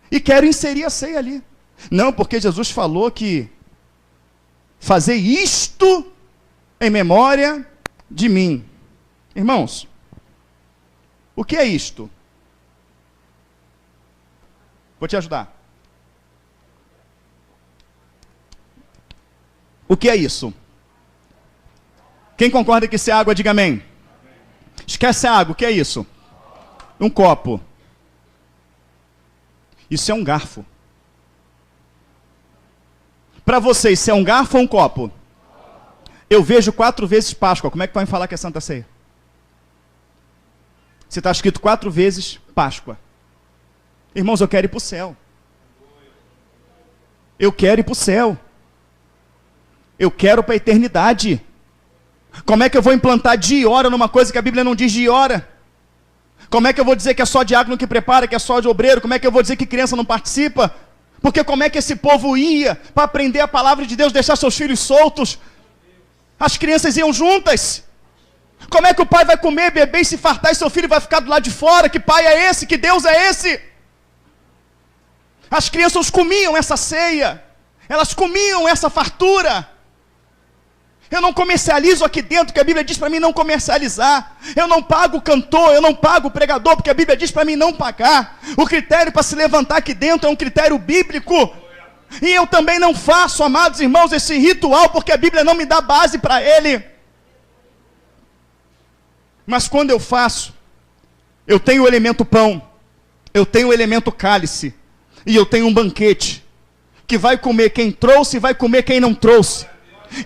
E quero inserir a ceia ali. Não, porque Jesus falou que fazer isto em memória de mim. Irmãos, o que é isto? Vou te ajudar. O que é isso? Quem concorda que isso é água, diga amém. Esquece a água, o que é isso? Um copo. Isso é um garfo. Para vocês, isso é um garfo ou um copo? Eu vejo 4 vezes Páscoa. Como é que podem falar que é Santa Ceia? Se está escrito 4 vezes Páscoa. Irmãos, eu quero ir para o céu. Eu quero ir para o céu. Eu quero para a eternidade. Como é que eu vou implantar dia e hora numa coisa que a Bíblia não diz dia e hora? Como é que eu vou dizer que é só diácono que prepara, que é só de obreiro? Como é que eu vou dizer que criança não participa? Porque como é que esse povo ia para aprender a palavra de Deus, deixar seus filhos soltos? As crianças iam juntas. Como é que o pai vai comer, beber e se fartar e seu filho vai ficar do lado de fora? Que pai é esse? Que Deus é esse? As crianças comiam essa ceia. Elas comiam essa fartura. Eu não comercializo aqui dentro, porque a Bíblia diz para mim não comercializar. Eu não pago o cantor, eu não pago o pregador, porque a Bíblia diz para mim não pagar. O critério para se levantar aqui dentro é um critério bíblico. E eu também não faço, amados irmãos, esse ritual, porque a Bíblia não me dá base para ele. Mas quando eu faço, eu tenho o elemento pão, eu tenho o elemento cálice, e eu tenho um banquete, que vai comer quem trouxe e vai comer quem não trouxe.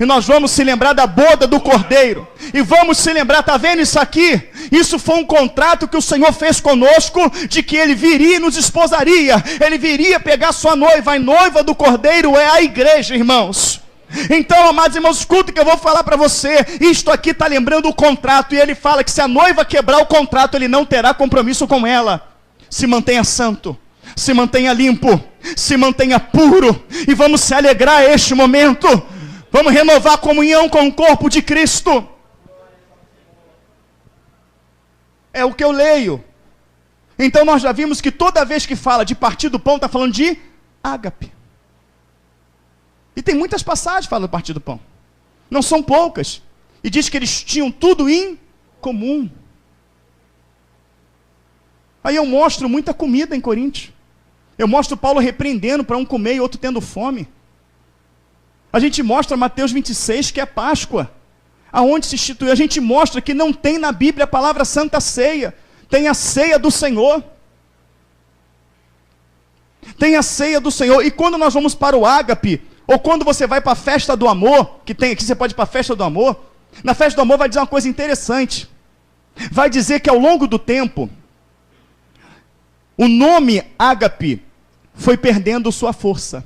E nós vamos se lembrar da boda do Cordeiro. E vamos se lembrar, está vendo isso aqui? Isso foi um contrato que o Senhor fez conosco, de que Ele viria e nos esposaria. Ele viria pegar sua noiva. A noiva do Cordeiro é a igreja, irmãos. Então, amados irmãos, escuta que eu vou falar para você. Isto aqui está lembrando o contrato. E ele fala que se a noiva quebrar o contrato, ele não terá compromisso com ela. Se mantenha santo, se mantenha limpo, se mantenha puro. E vamos se alegrar a este momento. Vamos renovar a comunhão com o corpo de Cristo. É o que eu leio. Então nós já vimos que toda vez que fala de partir do pão, está falando de ágape. E tem muitas passagens que falam do partir do pão. Não são poucas. E diz que eles tinham tudo em comum. Aí eu mostro muita comida em Coríntios. Eu mostro Paulo repreendendo para um comer e outro tendo fome. A gente mostra Mateus 26, que é Páscoa, aonde se instituiu. A gente mostra que não tem na Bíblia a palavra Santa Ceia, tem a ceia do Senhor. Tem a ceia do Senhor. E quando nós vamos para o ágape, ou quando você vai para a festa do amor, que tem aqui, você pode ir para a festa do amor. Na festa do amor vai dizer uma coisa interessante. Vai dizer que ao longo do tempo, o nome ágape foi perdendo sua força.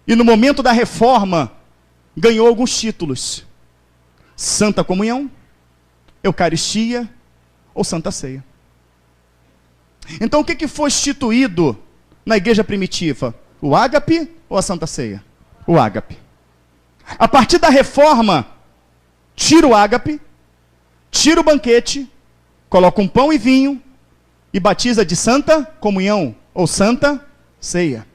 E no momento da reforma, ganhou alguns títulos. Santa Comunhão, Eucaristia ou Santa Ceia. Então o que foi instituído na igreja primitiva? O ágape ou a Santa Ceia? O ágape. A partir da reforma, tira o ágape, tira o banquete, coloca um pão e vinho e batiza de Santa Comunhão ou Santa Ceia.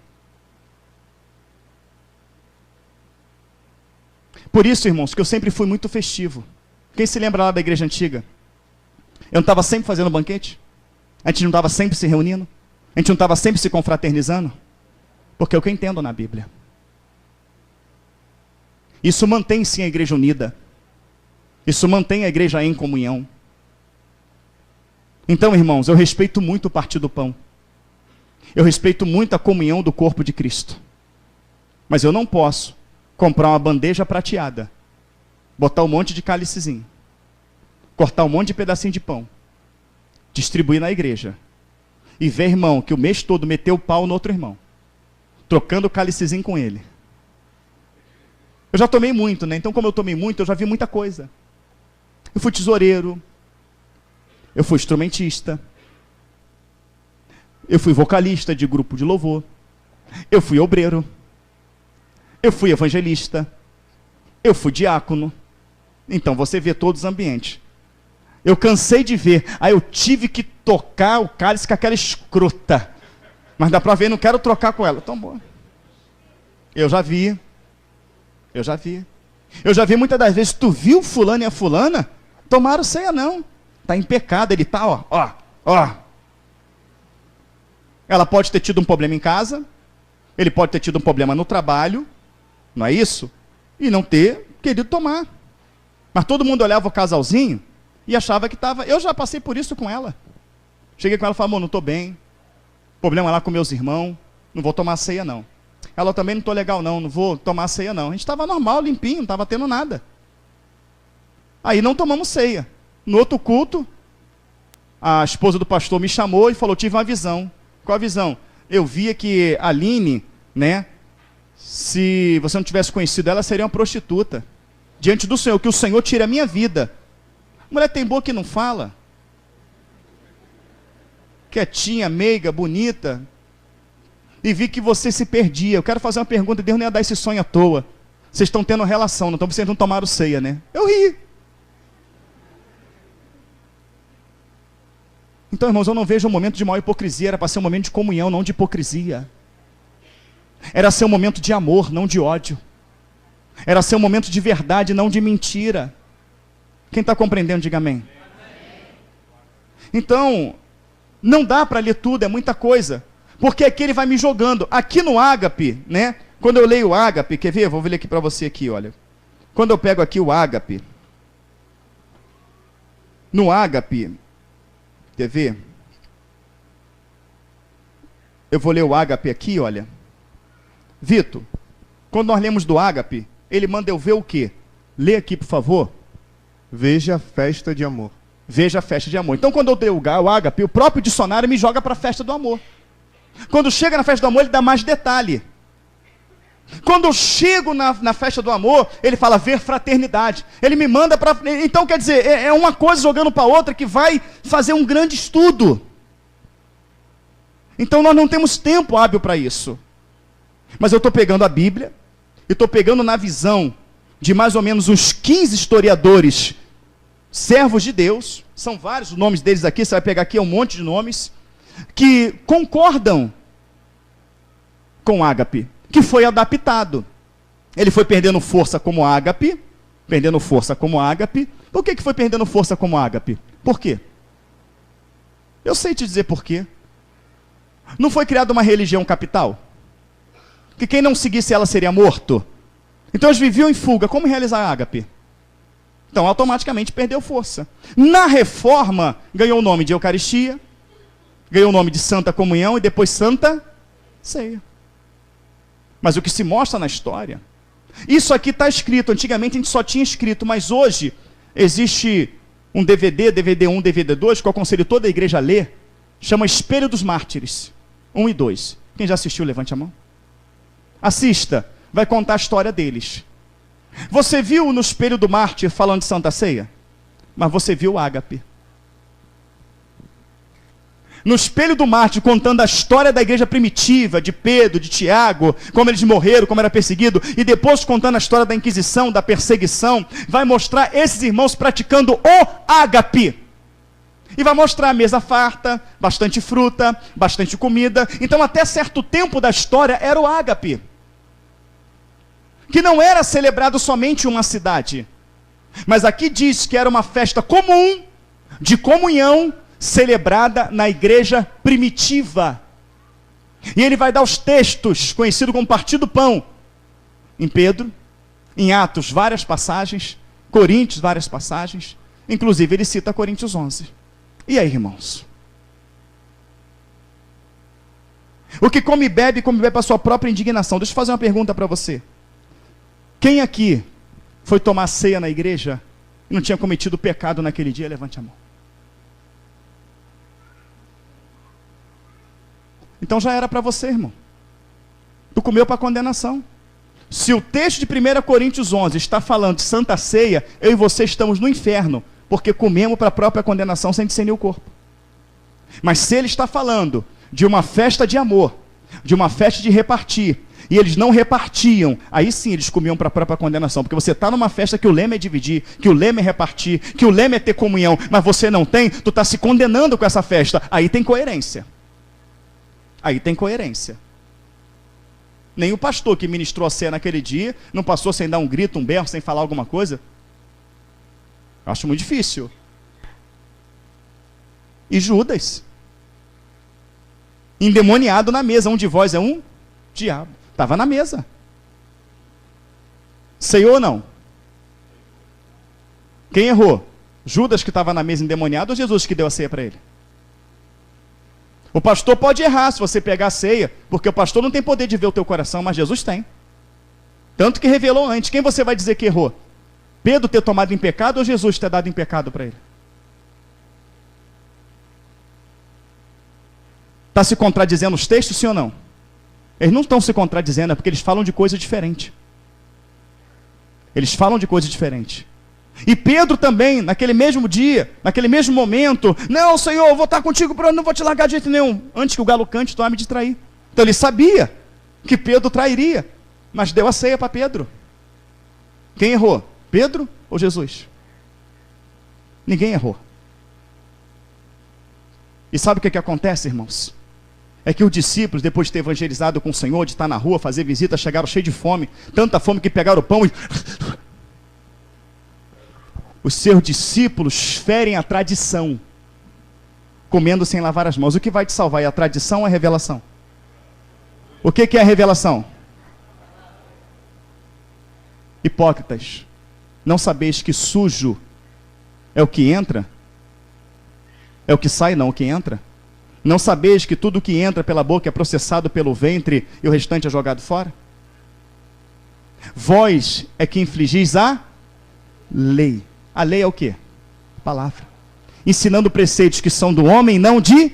Por isso, irmãos, que eu sempre fui muito festivo. Quem se lembra lá da igreja antiga? Eu não estava sempre fazendo banquete? A gente não estava sempre se reunindo? A gente não estava sempre se confraternizando? Porque é o que eu entendo na Bíblia. Isso mantém sim a igreja unida. Isso mantém a igreja em comunhão. Então, irmãos, eu respeito muito o partir do pão. Eu respeito muito a comunhão do corpo de Cristo. Mas eu não posso comprar uma bandeja prateada, botar um monte de cálicezinho, cortar um monte de pedacinho de pão, distribuir na igreja, e ver, irmão, que o mês todo meteu o pau no outro irmão, trocando o cálicezinho com ele. Eu já tomei muito, né? Então, como eu tomei muito, eu já vi muita coisa. Eu fui tesoureiro, eu fui instrumentista, eu fui vocalista de grupo de louvor, eu fui obreiro, eu fui evangelista, eu fui diácono. Então você vê todos os ambientes. Eu cansei de ver, aí eu tive que tocar o cálice com aquela escrota. Mas dá para ver, não quero trocar com ela. Então, bom. Eu já vi muitas das vezes, tu viu fulano e a fulana? Tomaram ceia não. Está em pecado, ele está, ó. Ela pode ter tido um problema em casa, ele pode ter tido um problema no trabalho, não é isso? E não ter querido tomar. Mas todo mundo olhava o casalzinho e achava que estava... Eu já passei por isso com ela. Cheguei com ela e falei, amor, não estou bem. Problema lá com meus irmãos. Não vou tomar ceia, não. Ela também não estou legal, não vou tomar ceia, não. A gente estava normal, limpinho, não estava tendo nada. Aí não tomamos ceia. No outro culto, a esposa do pastor me chamou e falou, tive uma visão. Qual a visão? Eu via que a Aline, né... Se você não tivesse conhecido ela, seria uma prostituta. Diante do Senhor, que o Senhor tire a minha vida. Mulher tem boca que não fala. Quietinha, meiga, bonita. E vi que você se perdia. Eu quero fazer uma pergunta, Deus não ia dar esse sonho à toa. Vocês estão tendo relação, então vocês não tomaram ceia, né? Eu ri. Então, irmãos, eu não vejo um momento de maior hipocrisia. Era para ser um momento de comunhão, não de hipocrisia. Era ser um momento de amor, não de ódio. Era ser um momento de verdade, não de mentira. Quem está compreendendo, diga amém. Então, não dá para ler tudo, é muita coisa. Porque aqui ele vai me jogando. Aqui no ágape, né? Quando eu leio o ágape, quer ver? Vou ler aqui para você aqui, olha. Quando eu pego aqui o ágape. No ágape, quer ver? Eu vou ler o ágape aqui, olha. Vitor, quando nós lemos do ágape, ele manda eu ver o quê? Lê aqui, por favor. Veja a festa de amor. Veja a festa de amor. Então, quando eu dei o ágape, o próprio dicionário me joga para a festa do amor. Quando chega na festa do amor, ele dá mais detalhe. Quando eu chego na festa do amor, ele fala ver fraternidade. Ele me manda para... Então, quer dizer, é uma coisa jogando para outra que vai fazer um grande estudo. Então, nós não temos tempo hábil para isso. Mas eu estou pegando a Bíblia, e estou pegando na visão de mais ou menos uns 15 historiadores, servos de Deus, são vários os nomes deles aqui, você vai pegar aqui um monte de nomes, que concordam com o ágape, que foi adaptado. Ele foi perdendo força como ágape. Por que foi perdendo força como ágape? Por quê? Eu sei te dizer por quê. Não foi criada uma religião capital? Que quem não seguisse ela seria morto? Então eles viviam em fuga. Como realizar a ágape? Então automaticamente perdeu força. Na reforma, ganhou o nome de Eucaristia, ganhou o nome de Santa Comunhão e depois Santa Ceia. Mas o que se mostra na história, isso aqui está escrito, antigamente a gente só tinha escrito, mas hoje existe um DVD 1, DVD 2, que eu aconselho toda a igreja a ler, chama Espelho dos Mártires, 1 e 2. Quem já assistiu, levante a mão. Assista, vai contar a história deles. Você viu no Espelho do Mártir falando de Santa Ceia? Mas você viu o ágape. No Espelho do Mártir, contando a história da igreja primitiva, de Pedro, de Tiago, como eles morreram, como era perseguido, e depois contando a história da Inquisição, da perseguição, vai mostrar esses irmãos praticando o ágape. E vai mostrar a mesa farta, bastante fruta, bastante comida. Então, até certo tempo da história, era o ágape, que não era celebrado somente em uma cidade. Mas aqui diz que era uma festa comum, de comunhão, celebrada na igreja primitiva. E ele vai dar os textos, conhecido como Partir do Pão, em Pedro, em Atos, várias passagens, Coríntios, várias passagens, inclusive ele cita Coríntios 11. E aí, irmãos? O que come e bebe para a sua própria indignação. Deixa eu fazer uma pergunta para você. Quem aqui foi tomar ceia na igreja e não tinha cometido pecado naquele dia? Levante a mão. Então já era para você, irmão. Tu comeu para condenação. Se o texto de 1 Coríntios 11 está falando de Santa Ceia, eu e você estamos no inferno, porque comemos para a própria condenação sem discernir o corpo. Mas se ele está falando de uma festa de amor, de uma festa de repartir, e eles não repartiam, aí sim eles comiam para a própria condenação, porque você está numa festa que o lema é dividir, que o lema é repartir, que o lema é ter comunhão, mas você não tem, tu está se condenando com essa festa, aí tem coerência. Aí tem coerência. Nem o pastor que ministrou a ceia naquele dia, não passou sem dar um grito, um berro, sem falar alguma coisa? Eu acho muito difícil. E Judas, endemoniado na mesa, um de vós é um diabo. Estava na mesa. Ceiou ou não? Quem errou? Judas, que estava na mesa endemoniado, ou Jesus que deu a ceia para ele? O pastor pode errar se você pegar a ceia, porque o pastor não tem poder de ver o teu coração, mas Jesus tem. Tanto que revelou antes. Quem você vai dizer que errou? Pedro ter tomado em pecado ou Jesus ter dado em pecado para ele? Está se contradizendo os textos, sim ou não? Eles não estão se contradizendo, é porque eles falam de coisa diferente. Eles falam de coisa diferente. E Pedro também, naquele mesmo dia, naquele mesmo momento, não, Senhor, eu vou estar contigo, não vou te largar de jeito nenhum. Antes que o galo cante, tu vai me distrair. Então ele sabia que Pedro trairia, mas deu a ceia para Pedro. Quem errou? Pedro ou Jesus? Ninguém errou. E sabe o que acontece, irmãos? É que os discípulos, depois de ter evangelizado com o Senhor, de estar na rua, fazer visita, chegaram cheios de fome, tanta fome que pegaram o pão e... Os seus discípulos ferem a tradição, comendo sem lavar as mãos. O que vai te salvar é a tradição ou a revelação? O que é a revelação? Hipócritas, não sabeis que sujo é o que entra? É o que sai, não o que entra? Não sabeis que tudo que entra pela boca é processado pelo ventre e o restante é jogado fora? Vós é que infligis a lei. A lei é o quê? A palavra. Ensinando preceitos que são do homem, não de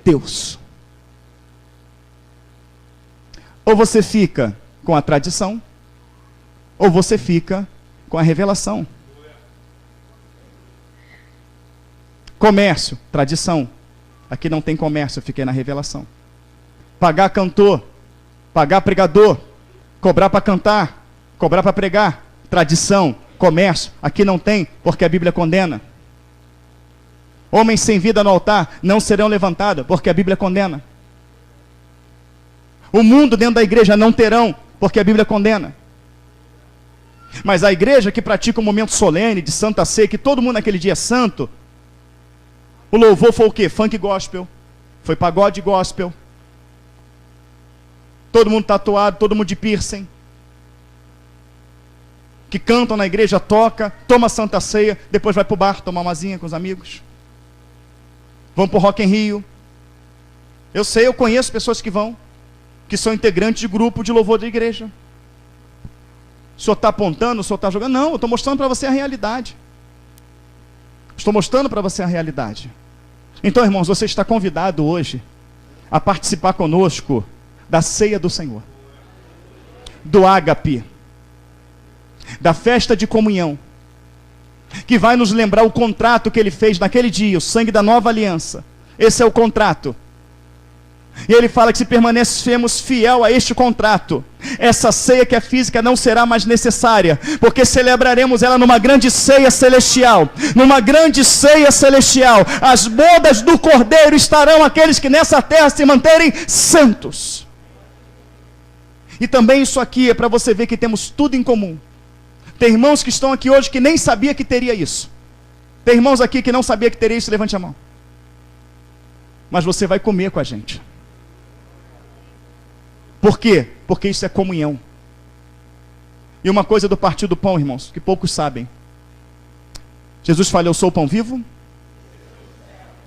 Deus. Ou você fica com a tradição, ou você fica com a revelação. Comércio, tradição. Aqui não tem comércio, eu fiquei na revelação. Pagar cantor, pagar pregador, cobrar para cantar, cobrar para pregar, tradição. Comércio, aqui não tem, porque a Bíblia condena. Homens sem vida no altar não serão levantados, porque a Bíblia condena. O mundo dentro da igreja não terão, porque a Bíblia condena. Mas a igreja que pratica um momento solene de Santa Ceia, que todo mundo naquele dia é santo, o louvor foi o quê? Funk gospel, foi pagode gospel, todo mundo tatuado, todo mundo de piercing, que cantam na igreja, toca, toma Santa Ceia, depois vai para o bar tomar uma asinha com os amigos. Vão para o Rock in Rio. Eu sei, eu conheço pessoas que vão, que são integrantes de grupo de louvor da igreja. O senhor está apontando, o senhor está jogando? Não, eu estou mostrando para você a realidade. Estou mostrando para você a realidade. Então, irmãos, você está convidado hoje a participar conosco da ceia do Senhor, do ágape, da festa de comunhão, que vai nos lembrar o contrato que ele fez naquele dia, o sangue da nova aliança. Esse é o contrato. E ele fala que se permanecemos fiel a este contrato, essa ceia que é física não será mais necessária, porque celebraremos ela numa grande ceia celestial. Numa grande ceia celestial, as bodas do Cordeiro estarão aqueles que nessa terra se manterem santos. E também isso aqui é para você ver que temos tudo em comum. Tem irmãos que estão aqui hoje que nem sabia que teria isso. Tem irmãos aqui que não sabia que teria isso, levante a mão. Mas você vai comer com a gente. Por quê? Porque isso é comunhão. E uma coisa do partir do pão, irmãos, que poucos sabem. Jesus fala, eu sou o pão vivo,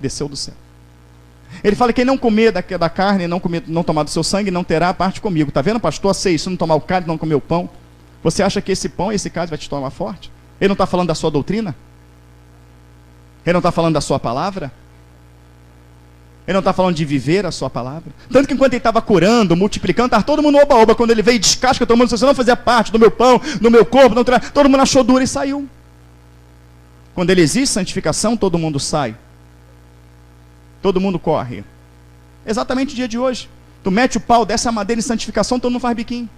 desceu do céu. Ele fala que quem não comer da carne, não tomar do seu sangue, não terá parte comigo. Está vendo, pastor? Sei, se não tomar o cálice, não comer o pão. Você acha que esse pão, esse cálice vai te tornar forte? Ele não está falando da sua doutrina? Ele não está falando da sua palavra? Ele não está falando de viver a sua palavra? Tanto que enquanto ele estava curando, multiplicando, estava todo mundo oba-oba. Quando ele veio e descasca, todo mundo disse, você não fazia parte do meu pão, do meu corpo, não, todo mundo achou duro e saiu. Quando ele existe santificação, todo mundo sai. Todo mundo corre. Exatamente o dia de hoje. Tu mete o pau, desce a madeira em santificação, todo mundo faz biquinho.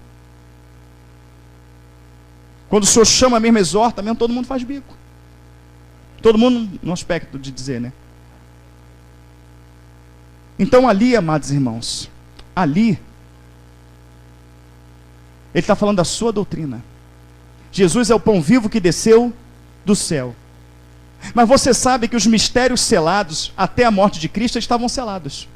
Quando o Senhor chama mesmo, exorta mesmo, todo mundo faz bico. Todo mundo no aspecto de dizer, né? Então ali, amados irmãos, ali, ele está falando da sua doutrina. Jesus é o pão vivo que desceu do céu. Mas você sabe que os mistérios selados, até a morte de Cristo, estavam selados.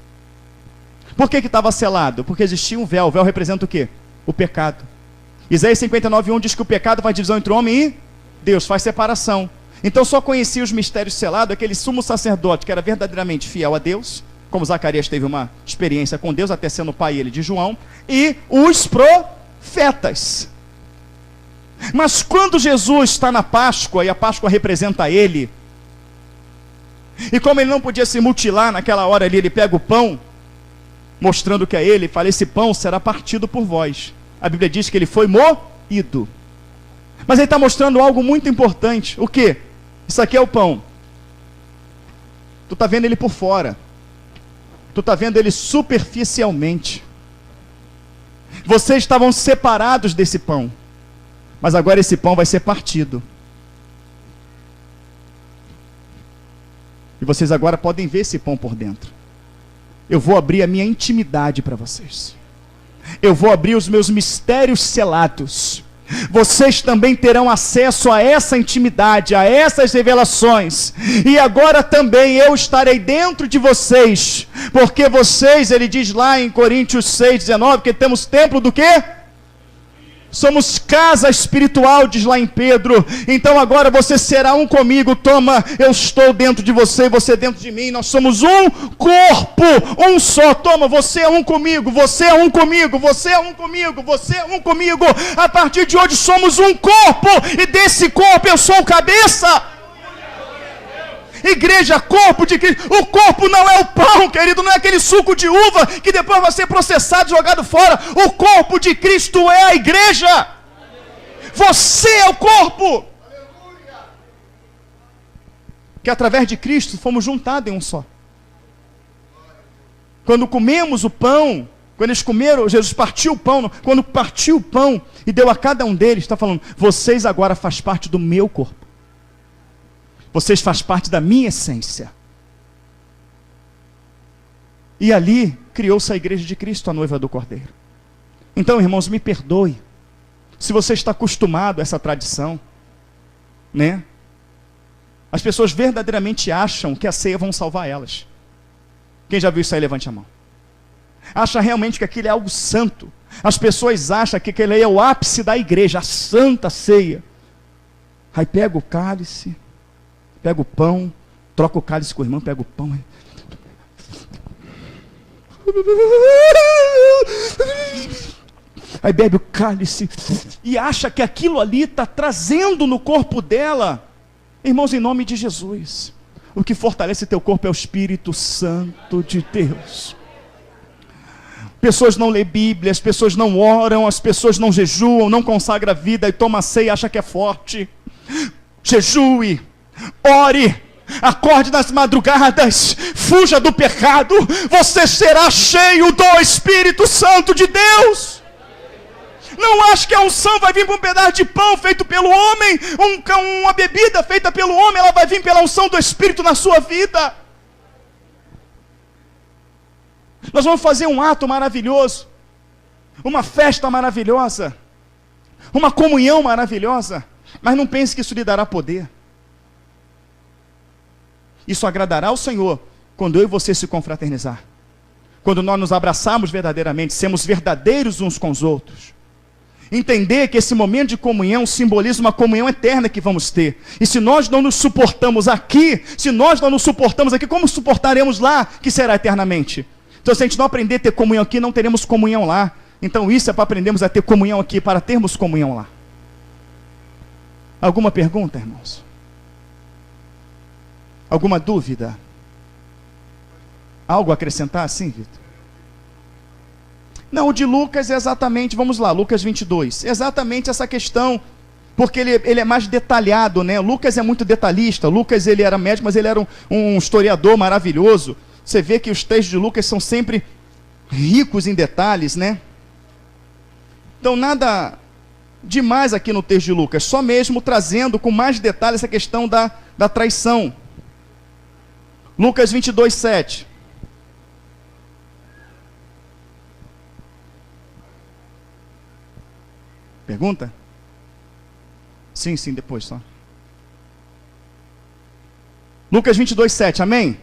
Por que estava selado? Porque existia um véu. O véu representa o quê? O pecado. Isaías 59:1 diz que o pecado faz divisão entre o homem e Deus, faz separação. Então só conhecia os mistérios selados aquele sumo sacerdote que era verdadeiramente fiel a Deus, como Zacarias teve uma experiência com Deus, até sendo pai ele de João, e os profetas. Mas quando Jesus está na Páscoa, e a Páscoa representa ele, e como ele não podia se mutilar naquela hora ali, ele pega o pão, mostrando que é ele, e fala, esse pão será partido por vós. A Bíblia diz que ele foi moído. Mas ele está mostrando algo muito importante. O quê? Isso aqui é o pão. Tu está vendo ele por fora. Tu está vendo ele superficialmente. Vocês estavam separados desse pão. Mas agora esse pão vai ser partido. E vocês agora podem ver esse pão por dentro. Eu vou abrir a minha intimidade para vocês. Eu vou abrir os meus mistérios selados. Vocês também terão acesso a essa intimidade, a essas revelações. E agora também eu estarei dentro de vocês. Porque vocês, ele diz lá em Coríntios 6:19, que temos templo do quê? Somos casa espiritual, diz lá em Pedro. Então agora você será um comigo. Toma, eu estou dentro de você, você dentro de mim. Nós somos um corpo, um só. Toma, você é um comigo, você é um comigo, você é um comigo, você é um comigo. A partir de hoje somos um corpo, e desse corpo eu sou o cabeça. Igreja, corpo de Cristo. O corpo não é o pão, querido, não é aquele suco de uva que depois vai ser processado e jogado fora. O corpo de Cristo é a igreja. Você é o corpo. Que através de Cristo fomos juntados em um só. Quando comemos o pão, quando eles comeram, Jesus partiu o pão, quando partiu o pão e deu a cada um deles, está falando, vocês agora fazem parte do meu corpo. Vocês fazem parte da minha essência. E ali criou-se a igreja de Cristo, a noiva do Cordeiro. Então, irmãos, me perdoe se você está acostumado a essa tradição, né? As pessoas verdadeiramente acham que a ceia vão salvar elas. Quem já viu isso aí, levante a mão. Acha realmente que aquilo é algo santo. As pessoas acham que aquele é o ápice da igreja, a santa ceia. Aí pega o cálice, pega o pão, troca o cálice com o irmão, pega o pão. Aí bebe o cálice e acha que aquilo ali está trazendo no corpo dela. Irmãos, em nome de Jesus, o que fortalece teu corpo é o Espírito Santo de Deus. Pessoas não lêem Bíblia, as pessoas não oram, as pessoas não jejuam, não consagram a vida e toma ceia e acha que é forte. Jejue, ore, acorde nas madrugadas, fuja do pecado, você será cheio do Espírito Santo de Deus. Não ache que a unção vai vir por um pedaço de pão feito pelo homem, uma bebida feita pelo homem, ela vai vir pela unção do Espírito na sua vida. Nós vamos fazer um ato maravilhoso, uma festa maravilhosa, uma comunhão maravilhosa, mas não pense que isso lhe dará poder. Isso agradará ao Senhor quando eu e você se confraternizar, quando nós nos abraçarmos verdadeiramente, sermos verdadeiros uns com os outros. Entender que esse momento de comunhão simboliza uma comunhão eterna que vamos ter. E se nós não nos suportamos aqui, como suportaremos lá, que será eternamente? Então, se a gente não aprender a ter comunhão aqui, não teremos comunhão lá. Então, isso é para aprendermos a ter comunhão aqui, para termos comunhão lá. Alguma pergunta, irmãos? Alguma dúvida? Algo a acrescentar? Sim, Vitor? Não, o de Lucas é exatamente, vamos lá, Lucas 22. Exatamente essa questão, porque ele é mais detalhado, né? Lucas é muito detalhista. Lucas, ele era médico, mas ele era um historiador maravilhoso. Você vê que os textos de Lucas são sempre ricos em detalhes, né? Então, nada demais aqui no texto de Lucas, só mesmo trazendo com mais detalhes essa questão da traição. Lucas 22, 7. Pergunta? Sim, depois só. Lucas 22, 7, amém?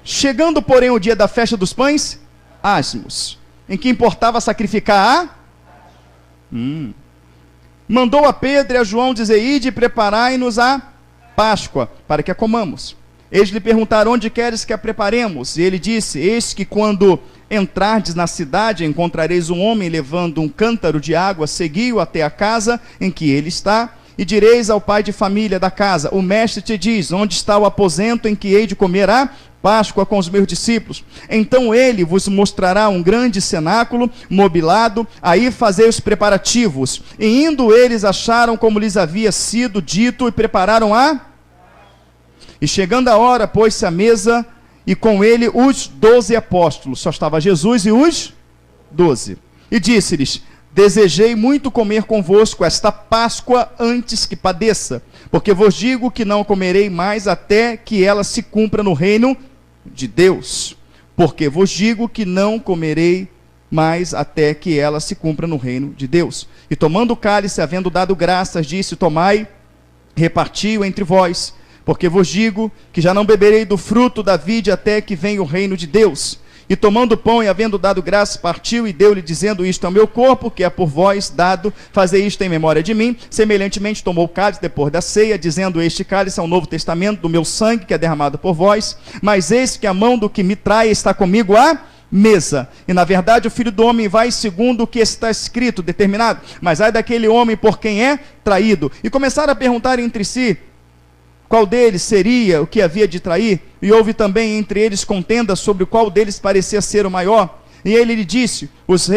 Chegando, porém, o dia da festa dos pães ázimos, em que importava sacrificar mandou a Pedro e a João dizer: ide e preparai-nos a Páscoa, para que a comamos. Eles lhe perguntaram: onde queres que a preparemos? E ele disse: eis que quando entrardes na cidade, encontrareis um homem levando um cântaro de água, segui-o até a casa em que ele está, e direis ao pai de família da casa: o mestre te diz, onde está o aposento em que hei de comer a Páscoa com os meus discípulos? Então ele vos mostrará um grande cenáculo mobilado, aí fazei os preparativos. E indo eles acharam como lhes havia sido dito, e prepararam a... E chegando a hora, pôs-se à mesa, e com ele os 12 apóstolos. Só estava Jesus e os 12. E disse-lhes: desejei muito comer convosco esta Páscoa antes que padeça, porque vos digo que não comerei mais até que ela se cumpra no reino de Deus. Porque vos digo que não comerei mais até que ela se cumpra no reino de Deus. E tomando o cálice, havendo dado graças, disse: tomai, reparti-o entre vós, porque vos digo que já não beberei do fruto da vide até que venha o reino de Deus. E tomando o pão e havendo dado graças, partiu e deu-lhe, dizendo: isto é o meu corpo, que é por vós dado, fazei isto em memória de mim. Semelhantemente tomou o cálice depois da ceia, dizendo: este cálice é o novo testamento do meu sangue, que é derramado por vós. Mas eis que a mão do que me trai está comigo à mesa. E na verdade o Filho do Homem vai segundo o que está escrito, determinado. Mas ai daquele homem por quem é traído. E começaram a perguntar entre si qual deles seria o que havia de trair, e houve também entre eles contenda sobre qual deles parecia ser o maior. E ele lhe disse: os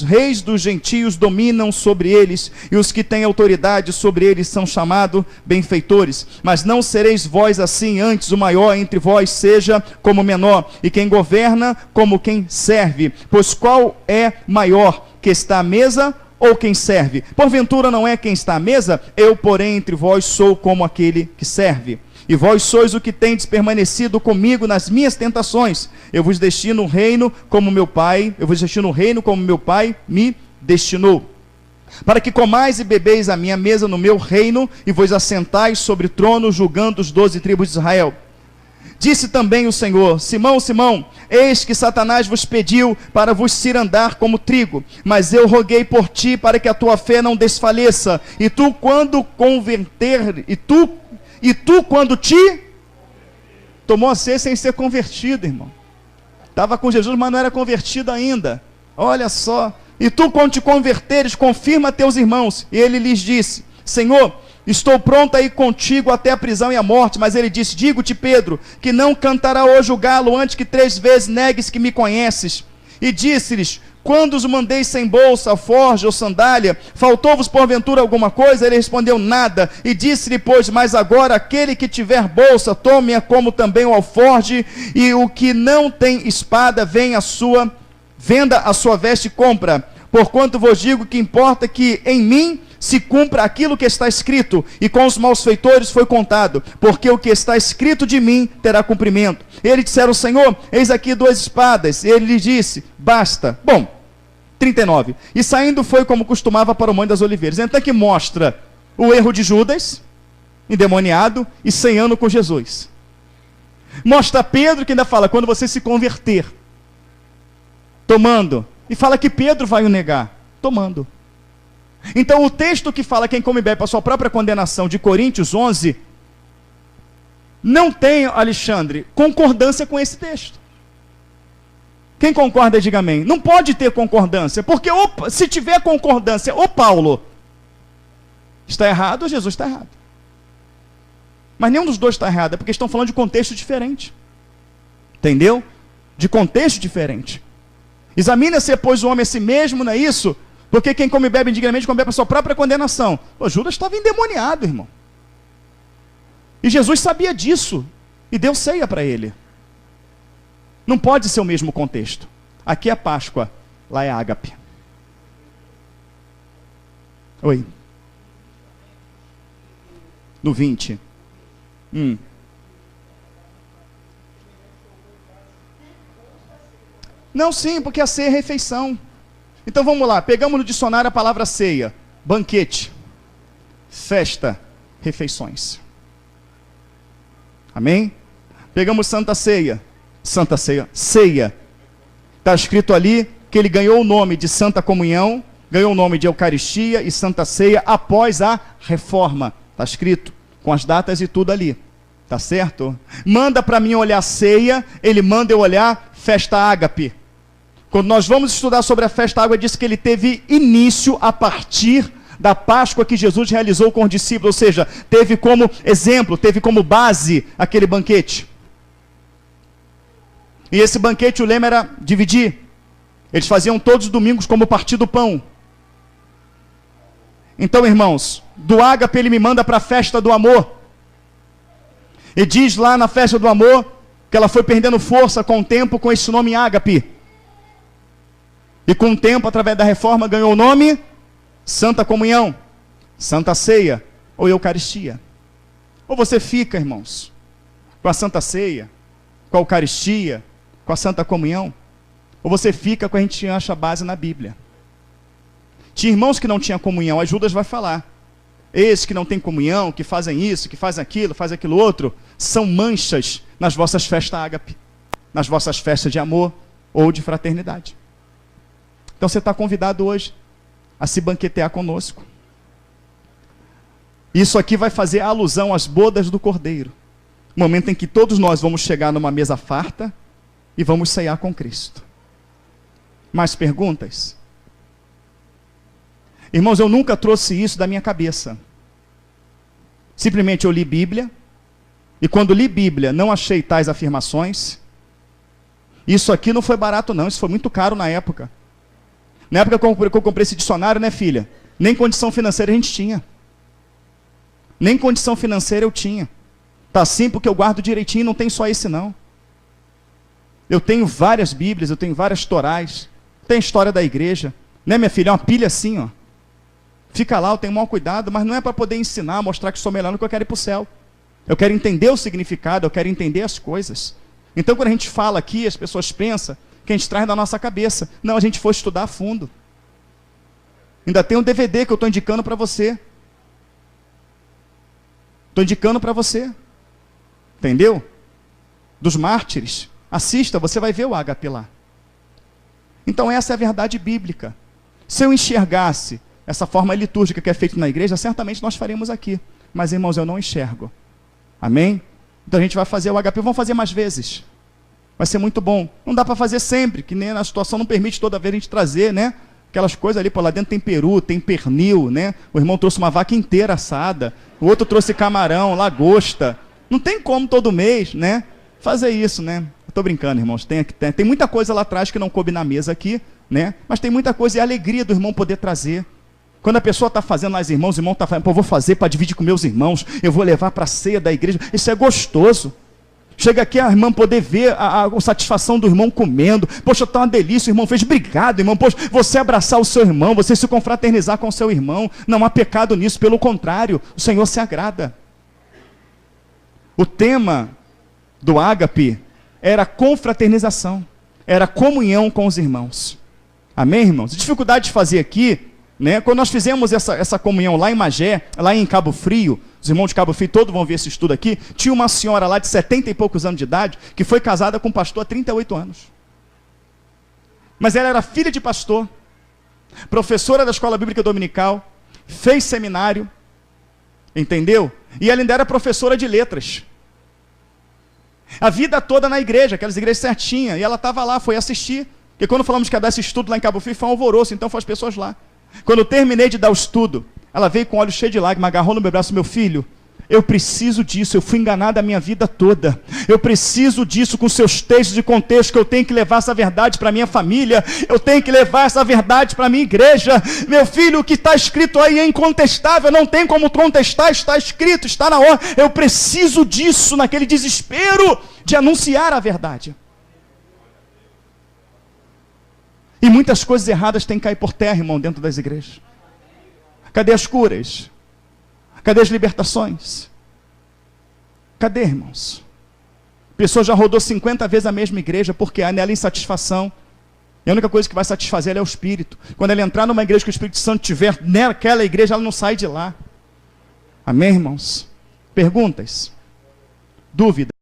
reis dos gentios dominam sobre eles, e os que têm autoridade sobre eles são chamados benfeitores. Mas não sereis vós assim, antes o maior entre vós seja como o menor, e quem governa como quem serve. Pois qual é maior, que está à mesa ou quem serve? Porventura não é quem está à mesa? Eu, porém, entre vós sou como aquele que serve. E vós sois o que tendes permanecido comigo nas minhas tentações. Eu vos destino o reino como meu pai me destinou. Para que comais e bebeis a minha mesa no meu reino, e vos assentais sobre o trono, julgando os 12 tribos de Israel. Disse também o Senhor: Simão, Simão, eis que Satanás vos pediu para vos cirandar como trigo, mas eu roguei por ti para que a tua fé não desfaleça. E tu quando quando te tomou a ser sem ser convertido, irmão. Estava com Jesus, mas não era convertido ainda. Olha só. E tu, quando te converteres, confirma a teus irmãos. E ele lhes disse: Senhor, estou pronto a ir contigo até a prisão e a morte. Mas ele disse: digo-te, Pedro, que não cantará hoje o galo antes que 3 vezes negues que me conheces. E disse-lhes: quando os mandei sem bolsa, alforje ou sandália, faltou-vos porventura alguma coisa? Ele respondeu: nada. E disse-lhe, pois, mas agora aquele que tiver bolsa, tome-a como também o alforje, e o que não tem espada, venda a sua veste e compra. Porquanto vos digo que importa que em mim se cumpra aquilo que está escrito, e com os malfeitores foi contado, porque o que está escrito de mim terá cumprimento. Eles disseram: Senhor, eis aqui 2 espadas. Ele lhes disse: basta. Bom, 39. E saindo foi como costumava para o Monte das Oliveiras. Então aqui mostra o erro de Judas, endemoniado, e ceando com Jesus. Mostra Pedro, que ainda fala: quando você se converter, tomando. E fala que Pedro vai o negar, tomando. Então o texto que fala quem come e bebe para sua própria condenação, de Coríntios 11, não tem, Alexandre, concordância com esse texto. Quem concorda, diga amém. Não pode ter concordância, porque se tiver concordância, ou Paulo está errado, ou Jesus está errado. Mas nenhum dos dois está errado, é porque estão falando de contexto diferente. Entendeu? De contexto diferente. Examina-se, pois, o homem a si mesmo, não é isso? Porque quem come e bebe indignamente, come e bebe para sua própria condenação. Pô, Judas estava endemoniado, irmão. E Jesus sabia disso, e deu ceia para ele. Não pode ser o mesmo contexto. Aqui é Páscoa, lá é ágape. Oi. No 20. Não, sim, porque a ceia é refeição. Então vamos lá, pegamos no dicionário a palavra ceia: banquete, festa, refeições. Amém? Pegamos Santa Ceia. Santa Ceia, ceia. Está escrito ali que ele ganhou o nome de Santa Comunhão, ganhou o nome de Eucaristia e Santa Ceia após a reforma. Está escrito, com as datas e tudo ali. Tá certo? Manda para mim olhar ceia, ele manda eu olhar festa ágape. Quando nós vamos estudar sobre a festa ágape, diz que ele teve início a partir da Páscoa que Jesus realizou com os discípulos, ou seja, teve como exemplo, teve como base aquele banquete. E esse banquete, o lema era dividir. Eles faziam todos os domingos como partir do pão. Então, irmãos, do ágape ele me manda para a festa do amor. E diz lá na festa do amor que ela foi perdendo força com o tempo com esse nome ágape. E com o tempo, através da reforma, ganhou o nome Santa Comunhão, Santa Ceia ou Eucaristia. Ou você fica, irmãos, com a Santa Ceia, com a Eucaristia, com a Santa Comunhão, ou você fica com a gente acha a base na Bíblia. Tinha irmãos que não tinham comunhão, a Judas vai falar. Esses que não têm comunhão, que fazem isso, que fazem aquilo outro, são manchas nas vossas festas ágape, nas vossas festas de amor ou de fraternidade. Então você está convidado hoje a se banquetear conosco. Isso aqui vai fazer alusão às bodas do Cordeiro. Momento em que todos nós vamos chegar numa mesa farta e vamos ceiar com Cristo. Mais perguntas? Irmãos, eu nunca trouxe isso da minha cabeça. Simplesmente eu li Bíblia, e quando li Bíblia não achei tais afirmações. Isso aqui não foi barato não, isso foi muito caro na época. Na época que eu comprei esse dicionário, né, filha? Nem condição financeira a gente tinha. Nem condição financeira eu tinha. Tá assim porque eu guardo direitinho, não tem só esse não. Eu tenho várias Bíblias, eu tenho várias Torás, tem história da igreja. Né, minha filha? É uma pilha assim, ó. Fica lá, eu tenho maior cuidado, mas não é para poder ensinar, mostrar que sou melhor do que eu quero ir para o céu. Eu quero entender o significado, eu quero entender as coisas. Então quando a gente fala aqui, as pessoas pensam que a gente traz da nossa cabeça. Não, a gente foi estudar a fundo. Ainda tem um DVD que eu estou indicando para você. Estou indicando para você. Entendeu? Dos mártires. Assista, você vai ver o ágape lá. Então essa é a verdade bíblica. Se eu enxergasse essa forma litúrgica que é feita na igreja, certamente nós faremos aqui. Mas, irmãos, eu não enxergo. Amém? Então a gente vai fazer o ágape, vamos fazer mais vezes. Vai ser muito bom. Não dá para fazer sempre, que nem a situação não permite toda vez a gente trazer, né? Aquelas coisas ali, pô, lá dentro tem peru, tem pernil, né? O irmão trouxe uma vaca inteira assada, o outro trouxe camarão, lagosta. Não tem como todo mês, né? Fazer isso, né? Eu tô brincando, irmãos. Tem muita coisa lá atrás que não coube na mesa aqui, né? Mas tem muita coisa e a alegria do irmão poder trazer. Quando a pessoa está fazendo lá, os irmãos está falando, pô, eu vou fazer para dividir com meus irmãos, eu vou levar para a ceia da igreja. Isso é gostoso. Chega aqui a irmã poder ver a satisfação do irmão comendo. Poxa, está uma delícia, o irmão fez. Obrigado, irmão. Poxa, você abraçar o seu irmão, você se confraternizar com o seu irmão. Não há pecado nisso, pelo contrário, o Senhor se agrada. O tema do ágape era confraternização, era comunhão com os irmãos. Amém, irmãos? A dificuldade de fazer aqui, né? Quando nós fizemos essa comunhão lá em Magé, lá em Cabo Frio, os irmãos de Cabo Frio todos vão ver esse estudo aqui, tinha uma senhora lá de 70 e poucos anos de idade, que foi casada com um pastor há 38 anos. Mas ela era filha de pastor, professora da escola bíblica dominical, fez seminário, entendeu? E ela ainda era professora de letras. A vida toda na igreja, aquelas igrejas certinhas, e ela estava lá, foi assistir. Porque quando falamos que ia dar esse estudo lá em Cabo Frio, foi um alvoroço, então foram as pessoas lá. Quando eu terminei de dar o estudo, ela veio com olhos cheios de lágrimas, agarrou no meu braço, meu filho, eu preciso disso, eu fui enganada a minha vida toda. Eu preciso disso com seus textos e contextos, que eu tenho que levar essa verdade para minha família, eu tenho que levar essa verdade para minha igreja. Meu filho, o que está escrito aí é incontestável, não tem como contestar, está escrito, está na hora. Eu preciso disso, naquele desespero de anunciar a verdade. E muitas coisas erradas têm que cair por terra, irmão, dentro das igrejas. Cadê as curas? Cadê as libertações? Cadê, irmãos? A pessoa já rodou 50 vezes a mesma igreja porque há nela insatisfação. E a única coisa que vai satisfazer ela é o Espírito. Quando ela entrar numa igreja que o Espírito Santo estiver naquela igreja, ela não sai de lá. Amém, irmãos? Perguntas? Dúvidas?